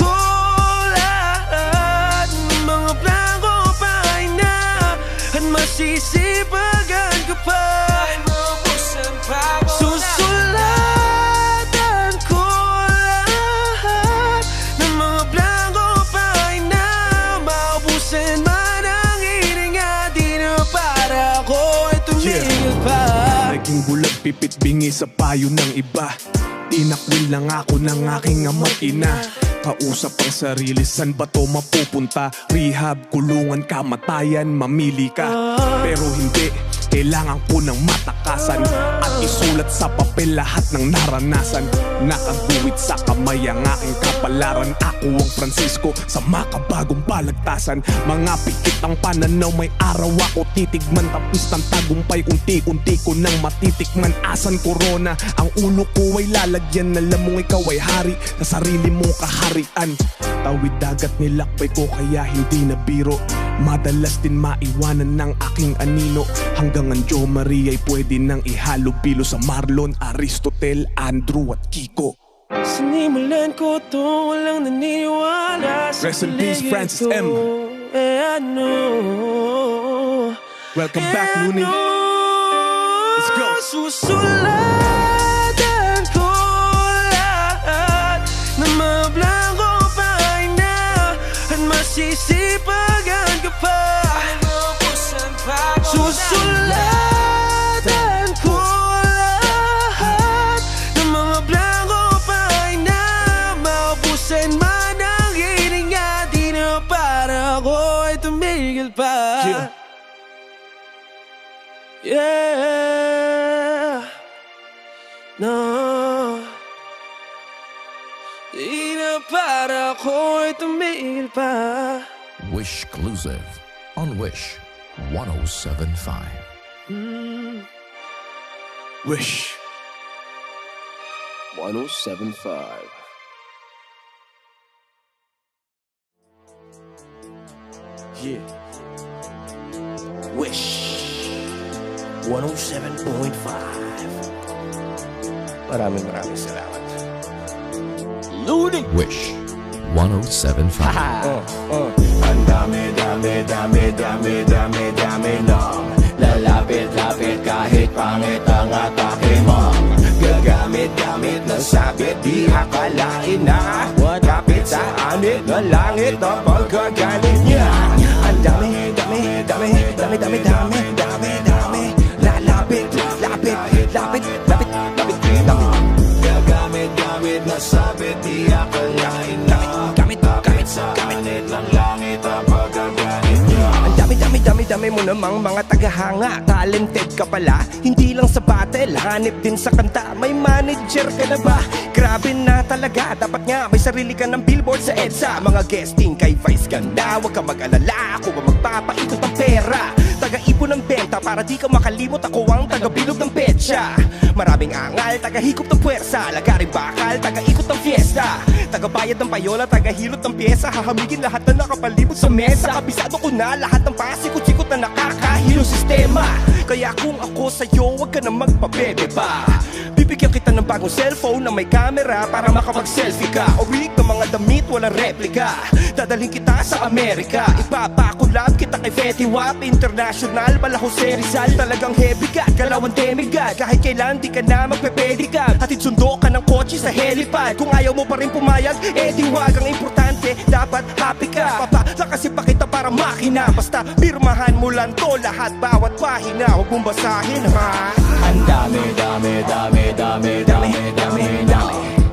ko lahat ng mga blanco pahina at masisipagan ko pa. Susulatan ko lahat ng mga blanco pahina, maubusan man ang hininga, di na para ako'y tumigil pa. Naging bulag pipit bingi sa payo ng iba. Inakwil lang ako ng aking ama't ina. Kausap ang sarili, san ba to mapupunta? Rehab, kulungan, kamatayan, mamili ka. Pero hindi, kailangan ko ng matakasan at isulat sa papel lahat ng naranasan. Nakaguwit sa kamay ang aking kapalaran. Ako ang Francisco sa makabagong balagtasan. Mga pikit ang pananaw, may araw ako titigman. Tapis ng tagumpay, unti-unti ko nang matitikman. Asan corona, ang ulo ko ay lalagyan. Alam mong ikaw ay hari sa sarili mong kaharian. Tawid dagat nilakbay ko kaya hindi na biro. Madalas din maiwanan ng aking anino. Hanggang ang Jo Marie ay pwede nang ihalo-bilo sa Marlon, Aristotel, Andrew at Kiko. Sinimulan ko to, walang naniniwala sa Rest in peace, Francis M. Ano? Welcome back, Looney. Let's go. Susulatan ko lahat ng mga blanco pahina at masisipagan ko pa. Susulatan ko lahat ng mga blanco pahina, maubusan man ang hininga, di na para ako'y tumigil pa. Yeah. No. Di na para ko'y tumigil pa. Wish Exclusive on Wish 1075. Wish 1075. Yeah. Wish 107.5. Maraming salamat. Loading Wish 1075. Ang dami lang Lalapit kahit pangit ang atake mo Gagamit na sabit di akalain na Kapit sa anit na langit ang pagkagalit niya Ang dami Lalapit Gagamit na sabit di akalain na Kapit sa anit ng langit ang pagkagalit niya Ang dami mo namang mga tagahanga Talented ka pala, hindi lang sa battle Hanip din sa kanta, may manager ka na ba? Grabe na talaga, dapat nga may sarili ka ng billboard sa EDSA Mga guesting kay Vice ganda, huwag ka mag-alala Ako ba magpapaikot ang pera? Taga-ipon ng benta para di ka makalimot Ako ang taga-bilog ng petsa Maraming angal, taga-hikop ng puwersa Lagaring bakal, taga-ikot ng fiesta Taga-bayad ng payola, taga-hilot ng pyesa Hahamigin lahat na nakapalibot sa mesa Kabisado ko na lahat ng pasikot-sikot na nakakahilong sistema Kaya kung ako sa'yo, huwag ka na magpabebe pa Bibigyan kita ng bagong cellphone na may camera Para makapag-selfie ka O week ng mga damit, walang replika Dadalhin kita sa Amerika Ipapakulab kita kay Fetty Wap International, Bala Jose Rizal Talagang heavy ka, galawang demigod Kahit kailan di ka na magpepedicab Hatid sundo ka ng kotse sa helipad Kung ayaw mo pa rin pumayag, di wag ang importante Dapat happy ka Papalakasin pa kita para makina Basta pirmahan mo lang to lahat Bawat pahina, huwag mong basahin ha Ang dami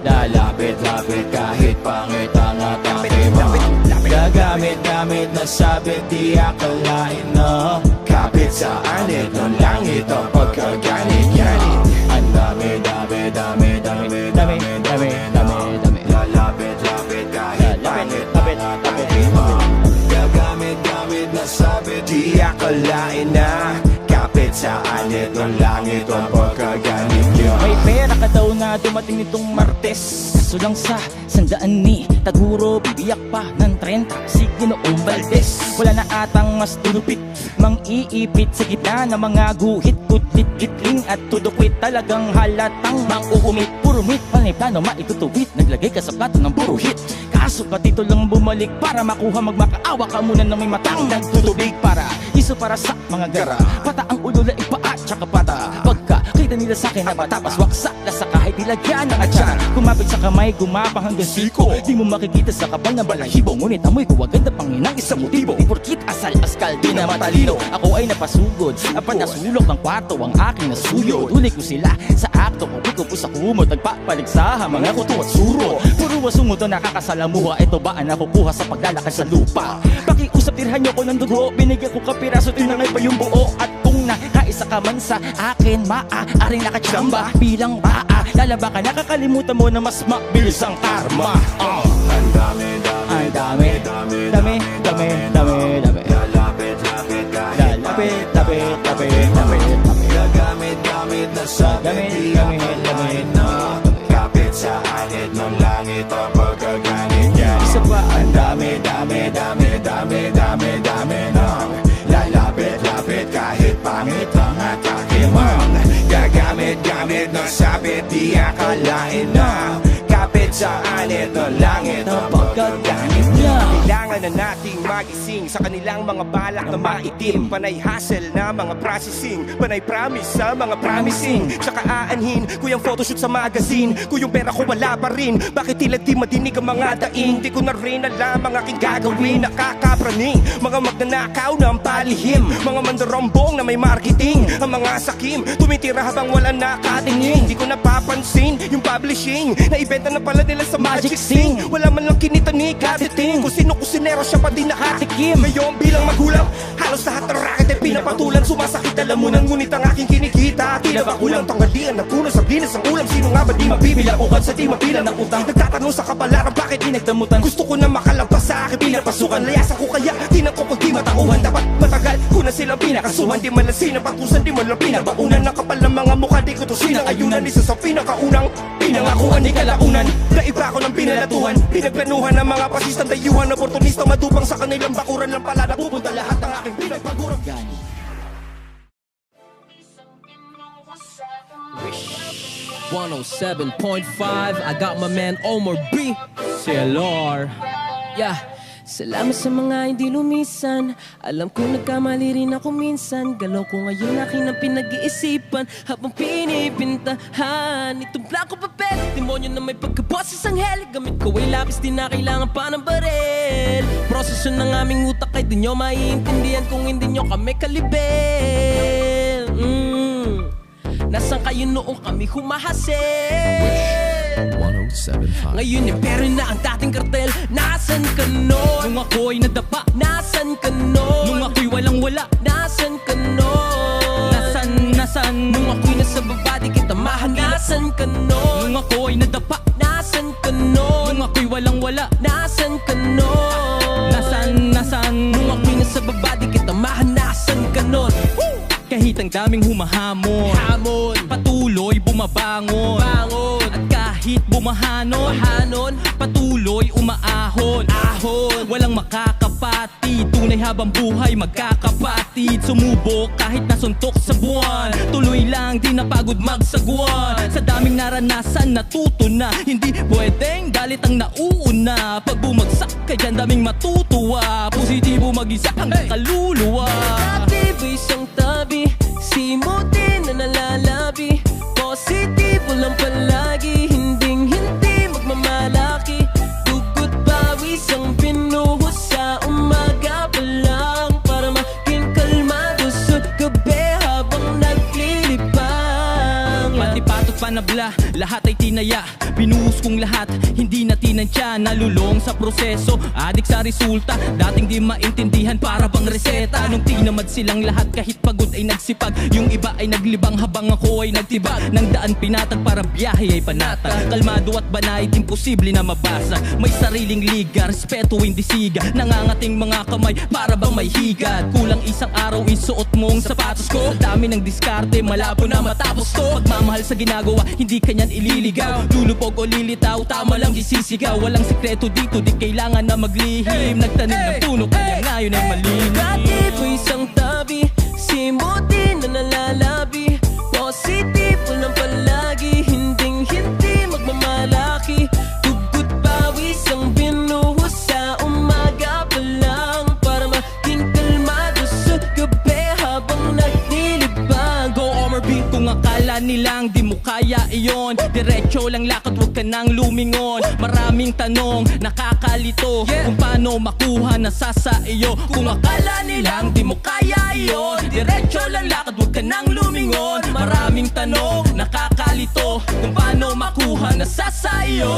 Lalapit kahit pangit ang atake mo Gagamit na sabit di akalain na Kapit sa anit ng langit ang pagkaganit-ganit Ang dami Lalapit kahit pangit ang atake mo Gagamit na sabit di akalain na Kapit sa anit ng langit ang pagkaganit-ganit May pera ka daw na dumating nitong Martes Kaso lang sa sandaan ni Taguro bibiyak pa ng 30 Si Ginoong Valdez Wala na atang mas tulupit Mang iipit sa gitna ng mga guhit Kutlit, kitling at tudukwit Talagang halatang mang-uumit Puro meat, panay plano maitutuwit Naglagay ka sa plato ng puro hit Kaso ka dito lang bumalik Para makuha magmakaawa ka muna ng may matang Nagtutubig para iso para sa mga gara Pata ang ulo na ipaa tsaka pata Pagka kita nila sa'kin na batapas Waksa lasa kahit nilagyan ng atsara Kumapit sa kamay, gumapang hanggang siko Di mo makikita sa kapal ng balahibo Ngunit amoy ko agad na panginang isang motibo Di porkit asal-askal, di na matalino Ako ay napasugod, apat na sulok ng kwarto Ang aking nasuyo, tuloy ko sila sa akto Kupi ko po sa kumot, nagpapaligsaha Mga kuto at suro, puro wasungo to nakakasalamuha Ito ba ang nakukuha sa paglalakad sa lupa? Pakiusap, tirhan niyo ko ng dugo Binigyan ko kapiraso, tinangay pa yung buo At kung nakaisa ka man sa akin Maaaring nakatsamba bilang baa Lalaba ka, nakakalimutan mo na mas mabilis ang karma Ang dami Gagamit na sabit di akalain na Kapit sa anit ng langit ang pagkaganit niya Isa pa ang dami na Lalapit kahit pangit ang atake mo Gagamit na sabit di akalain na Kapit sa anit ng langit ang pagkaganit niya Kailangan na nating magising sa kanilang mga balak na maitim Panay hassle na mga processing Panay promise sa mga promising Tsaka aanhin ko yung photoshoot sa magazine Kung yung pera ko wala pa rin Bakit tila di madinig ang mga daing Di ko na rin alam ang aking gagawin Nakakapraning mga magnanakaw na ang palihim Mga mandarombong na may marketing Ang mga sakim tumitira habang wala nakatingin Di ko napapansin yung publishing Na ibenta na pala nila sa Magic Sing Wala man lang kinita ni Katiting Kung sino Kusinero siya pa din nakatikim. Ngayon bilang magulang, halos lahat ng racket ay pinapatulan. Sumasakit alam mo nang ngunit ang aking kinikita. Tila ba kulang tanghalian na puno sa bilis ang ulam. Sino nga ba di mabibila ukad sa di mabilang ng utang? Nagtatanong sa kapalaran bakit inagdamutan. Gusto ko na makalampas sa aking pinapasukan. Layasan ko kaya tinan ko pag di matauhan. Dapat matagal ko na silang pinakasuhan. Di man lang sinapatusan, di man lang pinabaunan. Nakapal ng mga mukha, di ko to sinangayunan. Isa sa pinakaunang pinangakuan, di kalaunan. Na iba ko ng pinalatuhan. Pinagplanuhan ng mga pasistang dayuhan. Oportunista madupang sa kanilang bakuran lang pala. Napupunta lahat ng aking pinagpagurang. 107.5, I got my man Omar B. CLR. Yeah. Salamat sa mga hindi lumisan. Alam ko nagkamali rin ako minsan. Galaw ko ngayon akin ang pinag-iisipan habang pinipintahan itong blanco papel. Demonyo na may pagkaboses ang heli. Gamit ko ay lapis, di na kailangan pa ng baril. Proseso ng aming utak ay di nyo maiintindihan kung hindi nyo kami kalibel. Nasaan kayo noong kami humahasil? 107.5. Ngayon impero na ang dating kartel. Nasaan ka nun? Nung ako'y nadapa. Nasaan ka nun? Nung ako'y walang-wala. Nasaan ka nun? Nasaan? Nung ako'y nasa baba di kita mahal. Nasaan ka nun? Nung ako'y nadapa. Nasaan ka nun? Nung ako'y walang-wala. Nasaan ka nun? Nasaan? Nung ako'y nasa baba di kita mahal. Nasaan ka nun? Kahit ang daming humahamon, patuloy bumabangon. At kahit bumahanon, patuloy umaahon. Walang makakapatid, tunay habang buhay magkakapatid. Sumubok kahit nasuntok sa buwan, tuloy lang di napagod magsagwan. Sa daming naranasan natuto na, hindi pwedeng galit ang nauuna. Pag bumagsak ka dyan daming matutuwa, positibo mag-isa ang kaluluwa. Dati ba isang tabi, simutin na nalalabi. Positibo lang palagi, hinding-hindi magmamalaki. Dugot pawis ang binuhos sa umaga pa lang, para maging kalmado sa gabi habang naglilibang. Pati patot panabla, lahat ay tinaya. Binuhos kong lahat, hindi na tinansya. Nalulong sa proseso, adik sa resulta. Dating di maintindihan, para bang reseta. Nung tinamad silang lahat, kahit pagod ay nagsipag. Yung iba ay naglibang habang ako ay nagtibag. Nang daan pinatag, para biyahe ay panatag. Kalmado at banayad, imposible na mabasa. May sariling liga, respeto hindi siga. Nangangating mga kamay, para bang may higad. Kulang isang araw, isuot mong sapatos ko. Sa dami ng diskarte, malabo na matapos to. Pagmamahal sa ginagawa, hindi kanyan ililigaw. Lulupog o lilitaw, tama lang isisigaw. Walang sikreto dito, di kailangan na maglihim. Nagtanim ng puno, kaya ngayon ay malinis. Dati ba isang tabi, simutin na nalalabi. Positibo lang palagi, hinding-hindi magmamalaki. Dugot pawis ang binuhos sa umaga pa lang, para maging kalmado sa gabi habang naglilibang. Go Omar B, kung akala nilang di mo kaya iyon, diretso lang lakad, huwag ka nang lumingon. Maraming tanong, nakakalito, kung paano makuha na sa iyo. Kung akala nilang di mo kaya iyon, diretso lang lakad, huwag ka nang lumingon. Maraming tanong, nakakalito, kung paano makuha na sa iyo.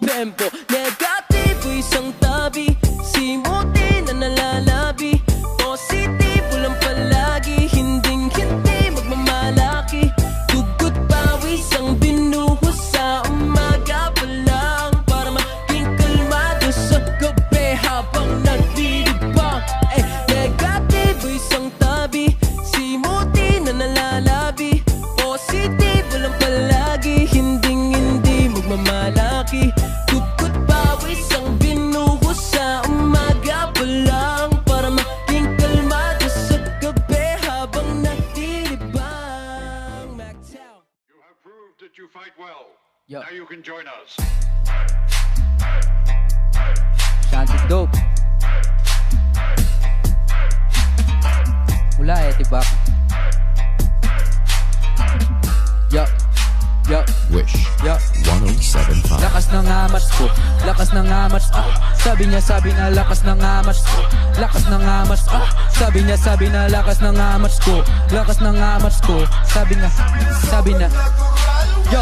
Tempo, negatibo isang tabi, simutin na nalalabi. Positibo lang palagi, hinding-hindi magmamalaki. Dugot pawis ang binuhos sa umaga pa lang, para maging kalmado sa gabi habang naglilibang. Negatibo isang tabi, simutin na nalalabi. Positibo lang palagi, hinding-hindi magmamalaki. Dugot pawis ang binuhos sa umaga pa lang, para maging kalmado sa gabi habang naglilibang. You have proved that you fight well. Now you can join us. Shanty's dope. Mula Etibak. Yup. Yup. Wish. Yup. 107.5. Lakas ng amats ko, lakas ng amats. Sabi niya, lakas ng amats ko, lakas ng amats. Sabi niya, lakas ng amats ko, lakas ng amats ko. Sabi na. Yo.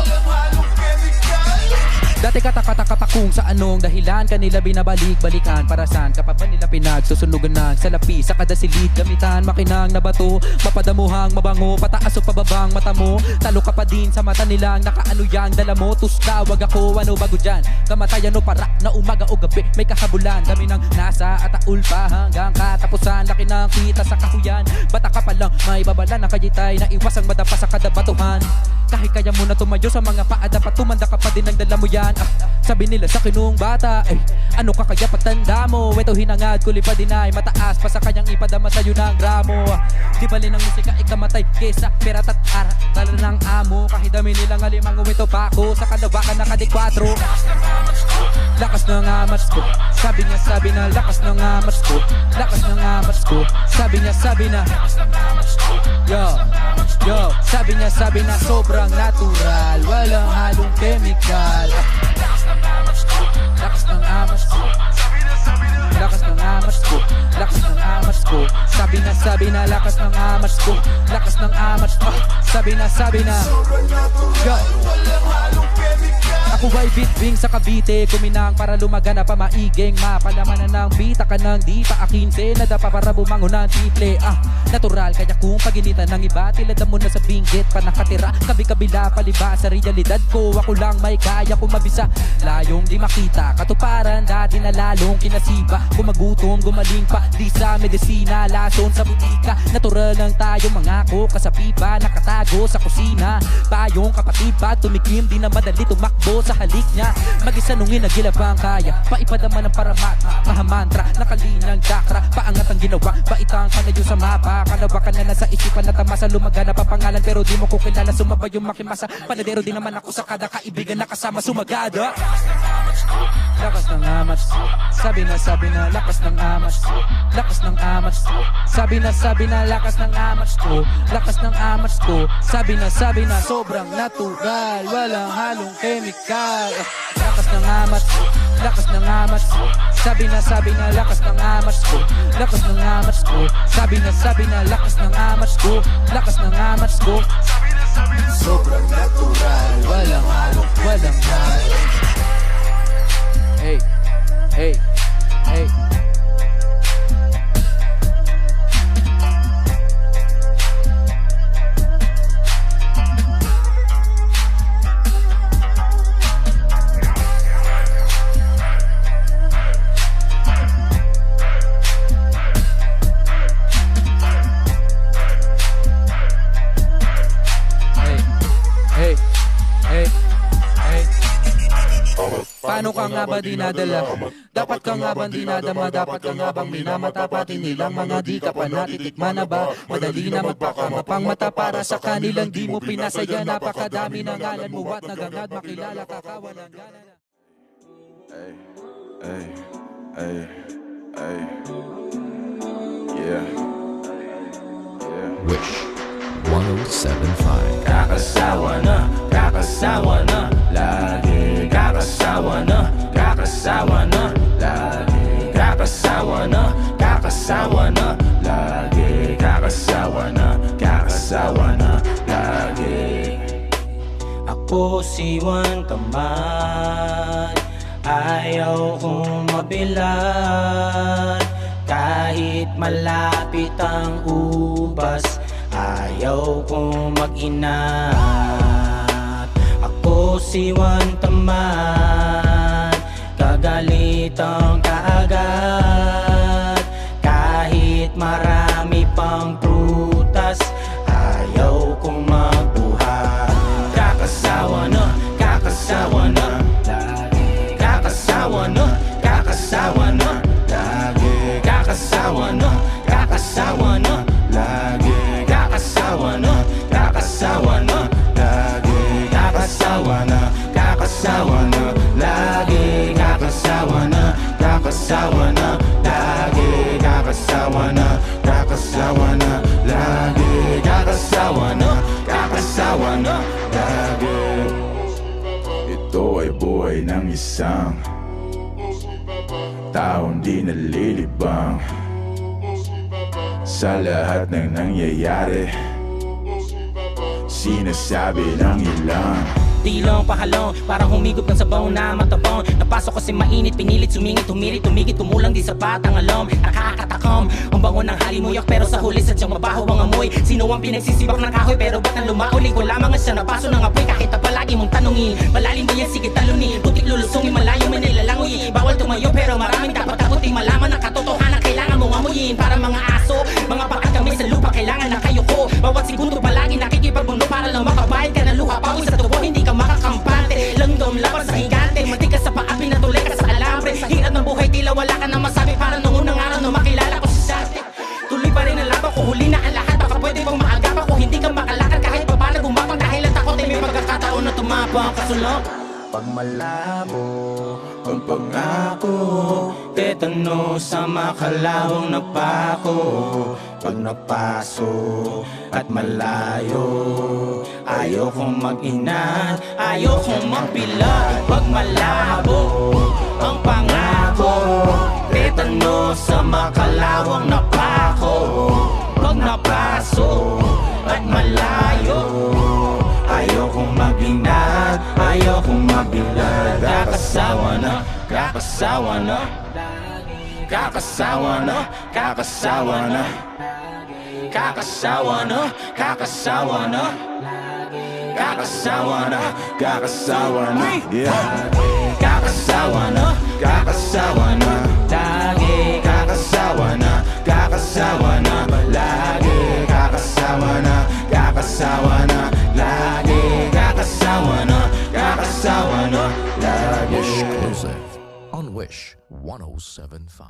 Dati katakataka pa kung sa anong dahilan kanila binabalik-balikan. Para saan kapag ba nila pinagsusunugan ng salapi sa kada silid. Gamitan makinang na bato, mapadamuhang mabango, pataas o pababang mata mo. Talo ka pa din sa mata nilang nakaano yang dala mo. Tawag ako, ano bago dyan? Kamatayan o para na umaga o gabi may kahabulan. Dami ng nasa at aul pa hanggang katapusan. Laki ng kita sa kahuyan. Bata ka pa lang may babala na kayitay na iwas ang madapa sa kada batuhan. Kahit kaya mo na tumayo sa mga paa, dapat tumanda ka pa din ang dala mo yan. Sabi nila sa kinung bata, ano ka kaya pagtanda mo? Ito hinangad, kulipad din ay mataas pa sa kanyang ipadama sa'yo ng gramo. Di bali ng musika ikamatay kesa perat at ara dala ng amo. Kahit dami nilang alimang umito pa ako sa kalawakan na kadi-4. Lakas ng amats ko, sabi na lakas ng amats ko. Lakas ng amats ko, sabi na yo, sabi na sobrang natural, walang halong chemical. Lakas ng amats ko, lakas ng amats ko, lakas ng amats ko. Sabi na lakas ng amats ko, lakas ng amats ko. Sabi na yo. Ako ay bitbing sa Cavite, kuminang para lumagana pa maiging mapalamanan ng bita ka ng di pa akinse. Nadapa para bumangon ng tiple. Natural kaya kung paginitan ng iba, tilad mo na sa binggit pa nakatira. Kabi-kabila paliba sa realidad ko, ako lang may kaya kung mabisa. Layong di makita, katuparan dati na lalong kinasiba. Gumagutom, gumaling pa, di sa medisina, lason sa butika. Natural lang tayo mangako, kasapipa, nakatago sa kusina. Payong kapatid pa, tumikim, di na madali tumakbo sa halik niya. Mag-isa nung inagilabang kaya, paipadama ng paramata, mahamantra, nakalinyang chakra. Paangat ang ginawa, baitang kanayo sa mapa. Kalawakan na nasa isipan na tamasa, lumagana pa pangalan pero di mo ko kilala. Sumabay yung makimasa, panadero din naman ako sa kada kaibigan na kasama sumagada. Lakas ng amats, sabi na lakas ng amats, lakas ng amats. Sabi na lakas ng amats ko, lakas ng amats ko. Sabi na sobrang natural, walang halong chemical. Lakas ng amats, lakas ng amats. Sabi na lakas ng amats ko, lakas ng amats ko. Sabi na lakas ng amats ko, lakas ng amats ko. Sobrang natural, walang halong, walang halong. Hey, hey, hey. Paano ka nga ba dinadala? Dapat ka nga bang dinadama? Dapat ka nga bang minamata? Pati nilang mga di ka pa natitikman na ba? Madali na magpakamapang mata para sa kanilang di mo pinasaya. Napakadami ng ngalan mo at nagangad makilala ka kawalang gana na. Yeah. Wish 1075. Kakasawa na, lagi kakasawa na, lagi kakasawa na, lagi kakasawa na, lagi. Ako si Juan Tamad, ayaw kong mabilad. Kahit malapit ang ubas, ayaw kong mag-inat. Ako si Juan Tamad, kagalitang kaagad. Kahit marami pang prutas, ayaw kong magbuhat. Kakasawa na, lagi kakasawa na, lagi kakasawa na, lagi kakasawa na, lagi kakasawa na, lagi kakasawa na, lagi kakasawa na, lagi kakasawa na, lagi. Ito ay buhay ng isang taong di nalilibang sa lahat ng nangyayari. Sinasabi ng ilang Tilong pahalong, parang humigop ng sabaw na matabong. Napasok kasi mainit, pinilit, sumingit, humirit, tumigit, kumulang di sapat ang alom. Nakakatakom, ang bango ng halimuyak pero sa huli sadyang mabaho ang amoy. Sino ang pinagsisibak ng kahoy pero ba't ang lumakoy? Ko lamang ang siya napaso ng apoy kahit na palagi mong tanungin. Malalim ba yan? Sige talunin, putik lulusungin, malayo man nilalangoy. Bawal tumayo pero maraming dapat takutin. Malaman ang katotohanan, kailangan mong amuyin. Para mga aso, mga pakat kami sa lupa, kailangan na kayo ko. Bawat segundo palagi nakikipagbuno para lang makabayad ka ng luha. Pawis sa tubo, hindi ka makakampante. Langdom, laban sa higante, matigas sa paa, pinatuloy ka sa alambre. Hirap ng buhay, tila wala ka na masabi. Para nung unang araw na makilala ko si Shante. Tuloy pa rin ang laban ko, huli na ang lahat. Baka pwede bang maagapan ko, hindi ka makalakad kahit pa paano gumapang. Dahil ang takot ay may pagkakataon na tumapang kasulong. Pag malabo ang pangako, tetano sa makalawang napako. Pag napaso at malayo, ayokong mag-inat, ayokong magbilag. Pag malabo ang pangako, tetano sa makalawang napako. Pag napaso at malayo, ayokong mag-inat, ayokong magbilag. Kakasawa na, kakasawa na, kakasawa na, kakasawa na, kakasawa na, kakasawa na, kakasawa na, kakasawa na, kakasawa na, kakasawa na, lagi kakasawa na, kakasawa na, lagi kakasawa na, kakasawa na, lagi kakasawa na, kakasawa na, lagi. Exclusive on Wish 107.5.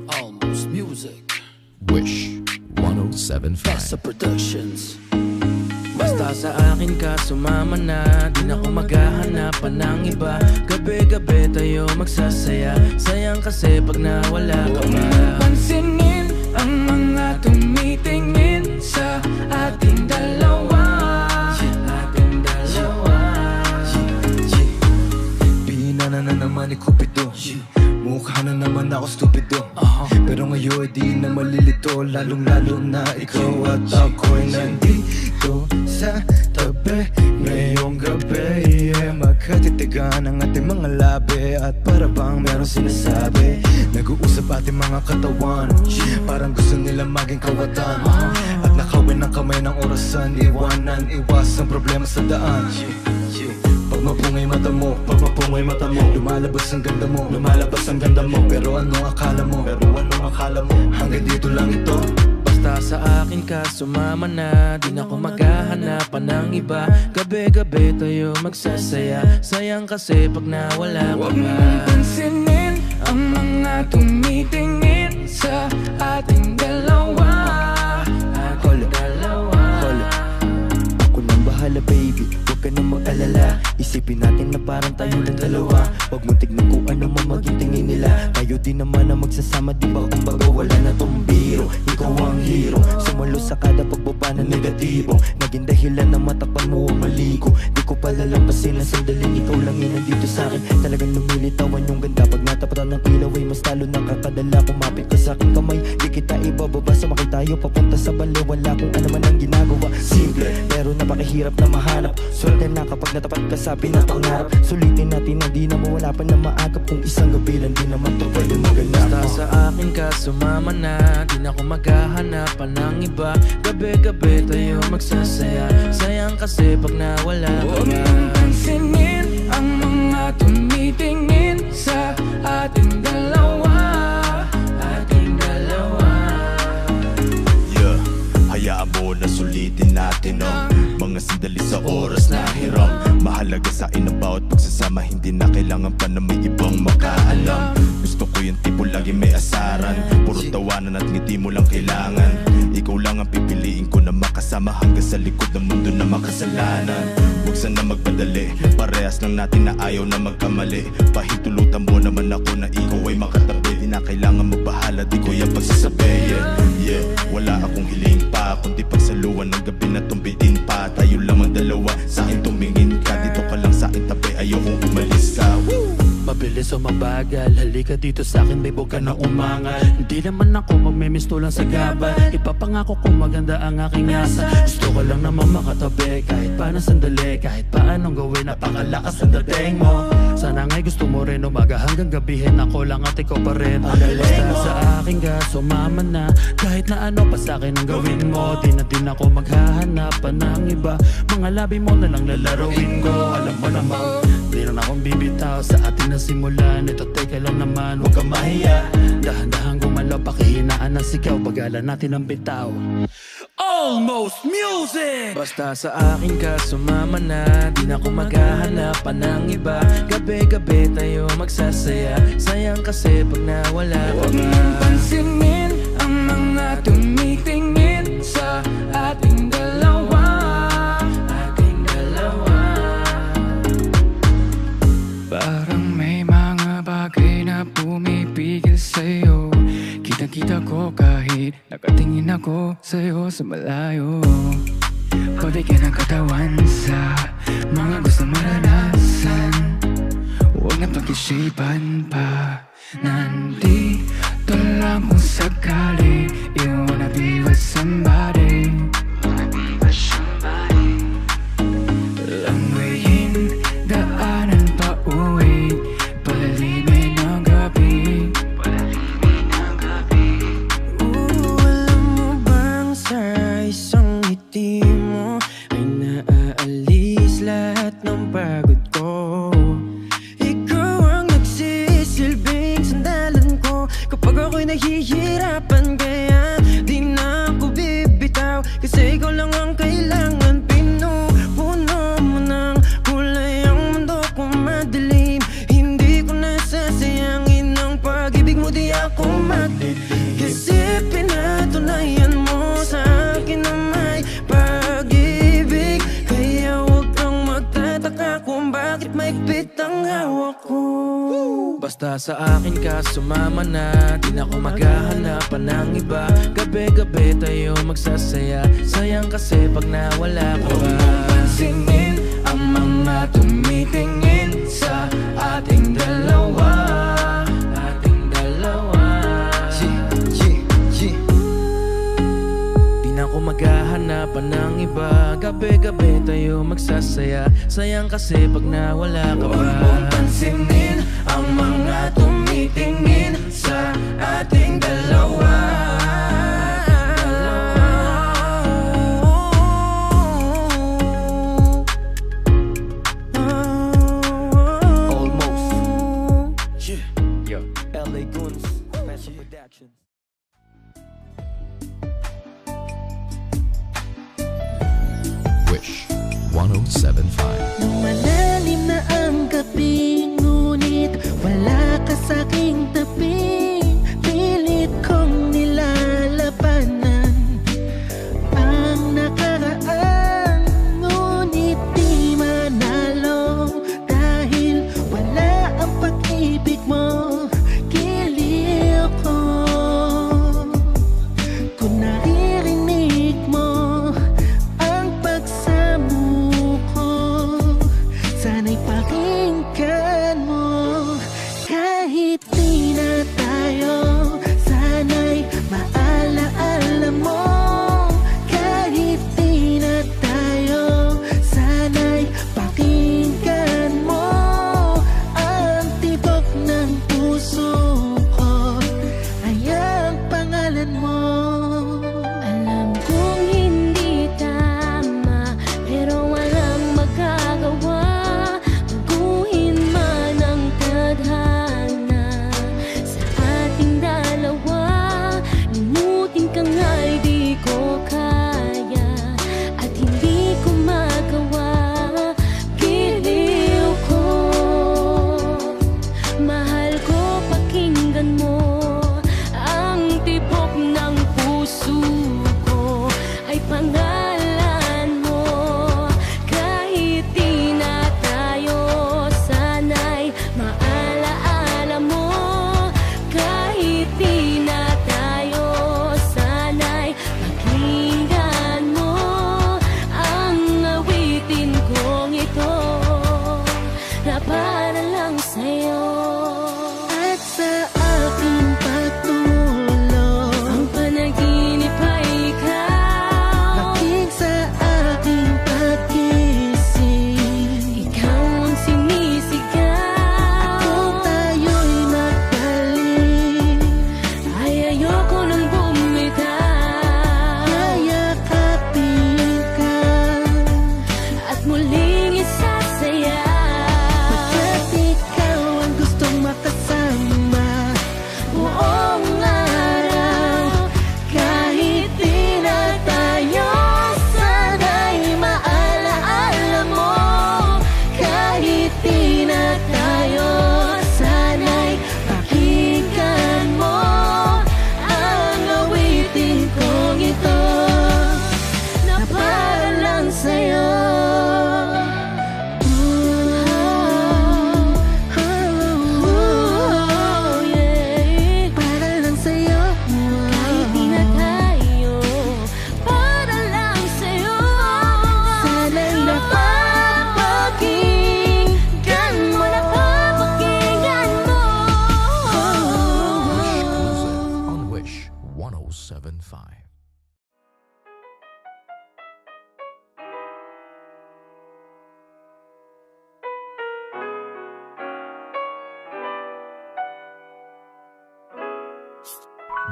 Almost music. Wish 107.5. Festa Productions. Basta sa akin ka sumama na, di na ako maghahanapan ng iba. Gabi-gabi tayo magsasaya, sayang kasi pag nawala ka ba. Pansinin ang mga tumitingin sa ating dalawa, ating dalawa. Pinana na naman ni Cupido, mukha na naman ako stupido. Pero ngayon di na malilito, lalong-lalo na ikaw at ako'y nandito sa tabi. Ngayong gabi, magkatitigan ang ating mga labi. At para bang merong sinasabi, nag-uusap ating mga katawan, parang gusto nila maging kawatan. At nakawin ang kamay ng orasan, iwanan, iwas ang problema sa daan. Pag mapungay mata mo, pag mapungay mata mo, lumalabas ang ganda mo, lumalabas ang ganda mo. Pero anong akala mo, pero anong akala mo, hanggang dito lang ito. Basta sa akin ka sumama na, di na ako maghahanapan ng iba. Gabi-gabi tayo magsasaya, sayang kasi pag nawala ka ba. Huwag mong pansinin ang mga tumitingin sa ating dalawa, ating dalawa. Ako nang bahala baby, huwag ka nang mag-alala. Isipin natin na parang tayo lang dalawa. Huwag mong tignan kung ano man maging tingin nila. Tayo din naman na magsasama, di ba? Kumbaga wala na tong biro, ikaw ang hero. Sumalo sa kada pagbaba na negatibo, naging dahilan na matakpan mo ang maligo. Di ko palalampasin ang sandaling ikaw lang yun nandito sa'kin. Talagang lumilitawan yung ganda, pag natapatan ng ilaw ay mas talo nakakadala. Kumapit ka sa'king kamay, di kita ibababa. Sumakay tayo papunta sa bali, wala kung ano man ang ginagawa. Simple, pero napakahirap na mahanap. Swerte na kapag natapat ka sa pinapangarap. Sulitin natin na di na mawala pa na maagap. Kung isang gabi lang di naman to pwede maganap. Basta sa akin ka sumama na, di na ako maghahanapan ng iba. Gabi-gabi tayo magsasaya, sayang kasi pag nawala ka ba. Huwag mong pansinin ang mga tumitingin sa ating dalawa, ating dalawa. Yeah, hayaan mo na sulitin natin ang mga sandali sa oras na hiram. Mahalaga sa akin ang bawat pagsasama, hindi na kailangan pa na may ibang makaalam. Gusto ko yung tipo lagi may asaran, puro tawanan at ngiti mo lang kailangan. Ikaw lang ang pipiliin ko na makasama hanggang sa likod ng mundo na makasalanan. Huwag sana magpadali, parehas lang natin na ayaw na magkamali. Pahintulutan mo naman ako na ikaw ay makatabi. Di na kailangan magbahala, di ko yan pagsasabi. Yeah, wala akong hiling pa, kundi pagsaluan ng gabi na tumbitin pa. Tayo lamang dalawa, sa akin tumingin ka, dito ka lang sa akin tabi, ayaw kong umalis ka. Mabilis sumabagal. Halika dito sa'kin, babe, huwag ka na umangal. Hindi naman ako magmimisto lang sa gabal. Ipapangako ko maganda ang aking asa. Gusto ko lang naman makatabi, kahit paano sandali, kahit paanong gawin, napakalakas ang dating mo. Sana nga'y gusto mo rin umaga hanggang gabihin, ako lang at ikaw pa rin. Basta sa akin ka, sumama na. Kahit na ano pa sa'kin ang gawin mo, di na din ako maghahanapan ng iba. Mga labi mo na lang lalaruin ko. Alam mo naman, di na akong bibitaw sa atin na simulan. Ito teka lang naman, huwag kang mahiya. Dahan-dahan gumalaw, pakihinaan ng sigaw, bagalan natin ang bitaw. Almost music! Basta sa akin ka, sumama na. Di na ako maghahanapan ng iba. Gabi-gabi tayo magsasaya. Sayang kasi pag nawala ka. Huwag mong pansinin ang mga tumitingin sa ating dalawa. Ating dalawa. Parang may mga bagay na pumipigil sa'yo. Kita-kita ko kahit nakatingin ako sa'yo sa malayo. Pabigyan ng katawan sa mga gusto maranasan. Huwag na pag-isipan pa. Nandito lang kung sakali. You wanna be with somebody. Languyin, daanan pa uwi. Palalimin ng gabi. Alam mo bang sa isang ngiti mo ay naaalis lahat ng pagod ko. Ikaw ang nagsisilbing sandalan ko kapag ako'y nahihirapan. Kaya di na ako bibitaw, kasi ikaw lang ang kailangan. Pinupuno mo ng kulay ang mundo ko madilim. Hindi ko nasasayangin ang pag-ibig mo, di ako magdilim. Kasi pinatunayan mo sa akin na may pag-ibig. Kaya huwag kang magtataka kung bakit maigpit ang hawak ko. Basta sa akin ka, sumama na. Di na ako maghahanapan ng iba. Gabi-gabi tayo magsasaya. Sayang kasi pag nawala ka ba. Huwag mong pansinin ang mga tumitingin sa ating dalawa. Ating dalawa. Di na ako maghahanapan ng iba. Gabi-gabi tayo magsasaya. Sayang kasi pag nawala ka ba. Huwag mong pansinin ang mga tumitingin sa ating dalawa. Almost. Yeah. LA Guns, Special Productions. Wish 1075. Nung malalim na ang gabi, ngunit wala ka sa'king tabi. Pilit kong nila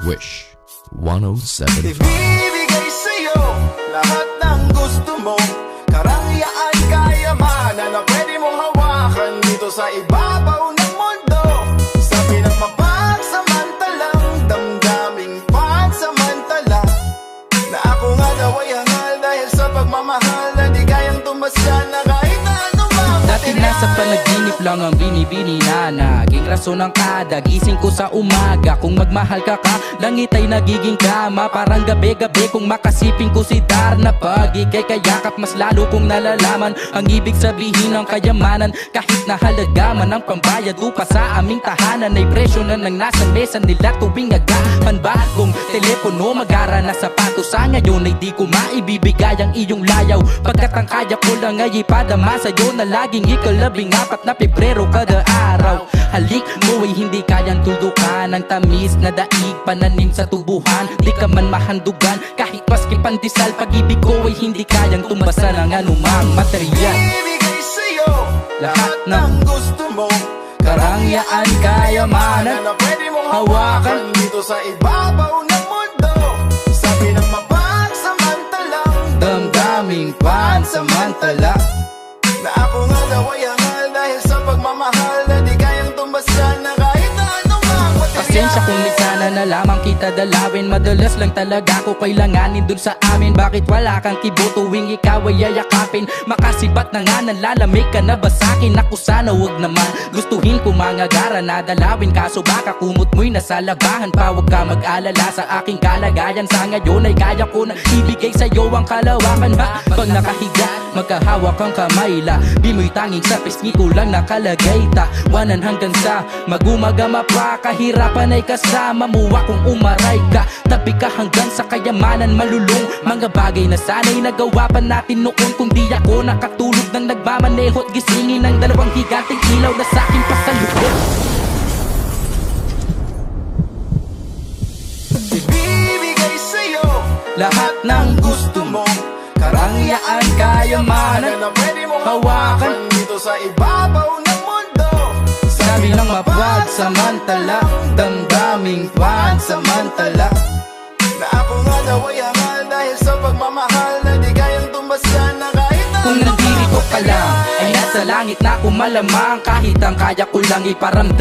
Wish 107.5. Ibibigay sa'yo lahat ng gusto mo, karangyaan, kayamanan na pwede mong hawakan dito sa ibabaw ng mundo. Sa pinagmapagsamantalang damdaming pansamantala, na ako nga daw ay hangal dahil sa pagmamahal na di kayang tumasyan na kahit na anumang Dati nasa panaginip lang ang binibini na naging rason ng kada gising ko sa umaga. Kung magmahal ka ka, langit ay nagiging kama. Parang gabi-gabi kung makasiping ko si Darna. Pag ikay kayakap, mas lalo kong nalalaman ang ibig sabihin ng kayamanan. Kahit na halaga man ang pambayad upa sa aming tahanan, ay presyo na nang nasa mesa nila tuwing agapan. Bagong telepono, mag-ara na sapatos. Sa ngayon ay di ko maibibigay ang iyong layaw, pagkat ang kaya ko lang ay ipadama sa'yo na laging ikalabing-apat na Pebrero kada araw. Halik mo ay hindi kayang tudukan ang tamis na daig pananim sa tubuhan. Di ka man mahandugan kahit maski pandesal, pag-ibig ko ay hindi kayang tumbasan ng anumang material. Ibibigay sa'yo lahat ng gusto mo, karangyaan, kayamanan na pwede mong hawakan dito sa ibabaw ng mundo. Sa pinagmapagsamantalang damdaming pansamantala, na ako nga daw ay hangal dahil sa pagmamahal na di kayang tumbasan na kahit na anumang material. Pasensya kung minsan na lamang kita dalawin, madalas lang talaga ko kailanganin dun sa amin. Bakit wala kang kibo tuwing ikaw ay yayakapin? Makasibat na nga, nalalamig ka na ba sa'kin? Ako sana wag naman, gustuhin ko mga gara na dalawin. Kaso baka kumot mo'y nasa labahan pa. Huwag ka mag-alala sa aking kalagayan. Sa ngayon ay kaya ko na ibigay sa'yo ang kalawakan ha. Pag nakahiga, magkahawak ang kamay la, di mo'y tanging sa pisngi ko lang nakalagay. Tawanan hanggang sa magumagama pa, kahirapan ay kasama mo akong umaray ka. Tabi ka hanggang sa kayamanan malulung, mga bagay na sana'y nagawa pa natin noon. Kung di ako nakatulog ng nagmamaneho at gisingin ng dalawang higanting ilaw na sa'kin pasalubong. Ibibigay sa'yo lahat ng gusto mo, karangyaan, kayamanan na pwede mong hawakan dito sa ibabaw ng mundo. Sabi ng mapagsamantala, damdaming pansamantala, na ako nga daw ay hangal dahil sa pagmamahal na di kayang tumbasan na kahit na kung nandito ka lang ay nasa langit na ako malamang. Kahit ang kaya ko lang iparamdam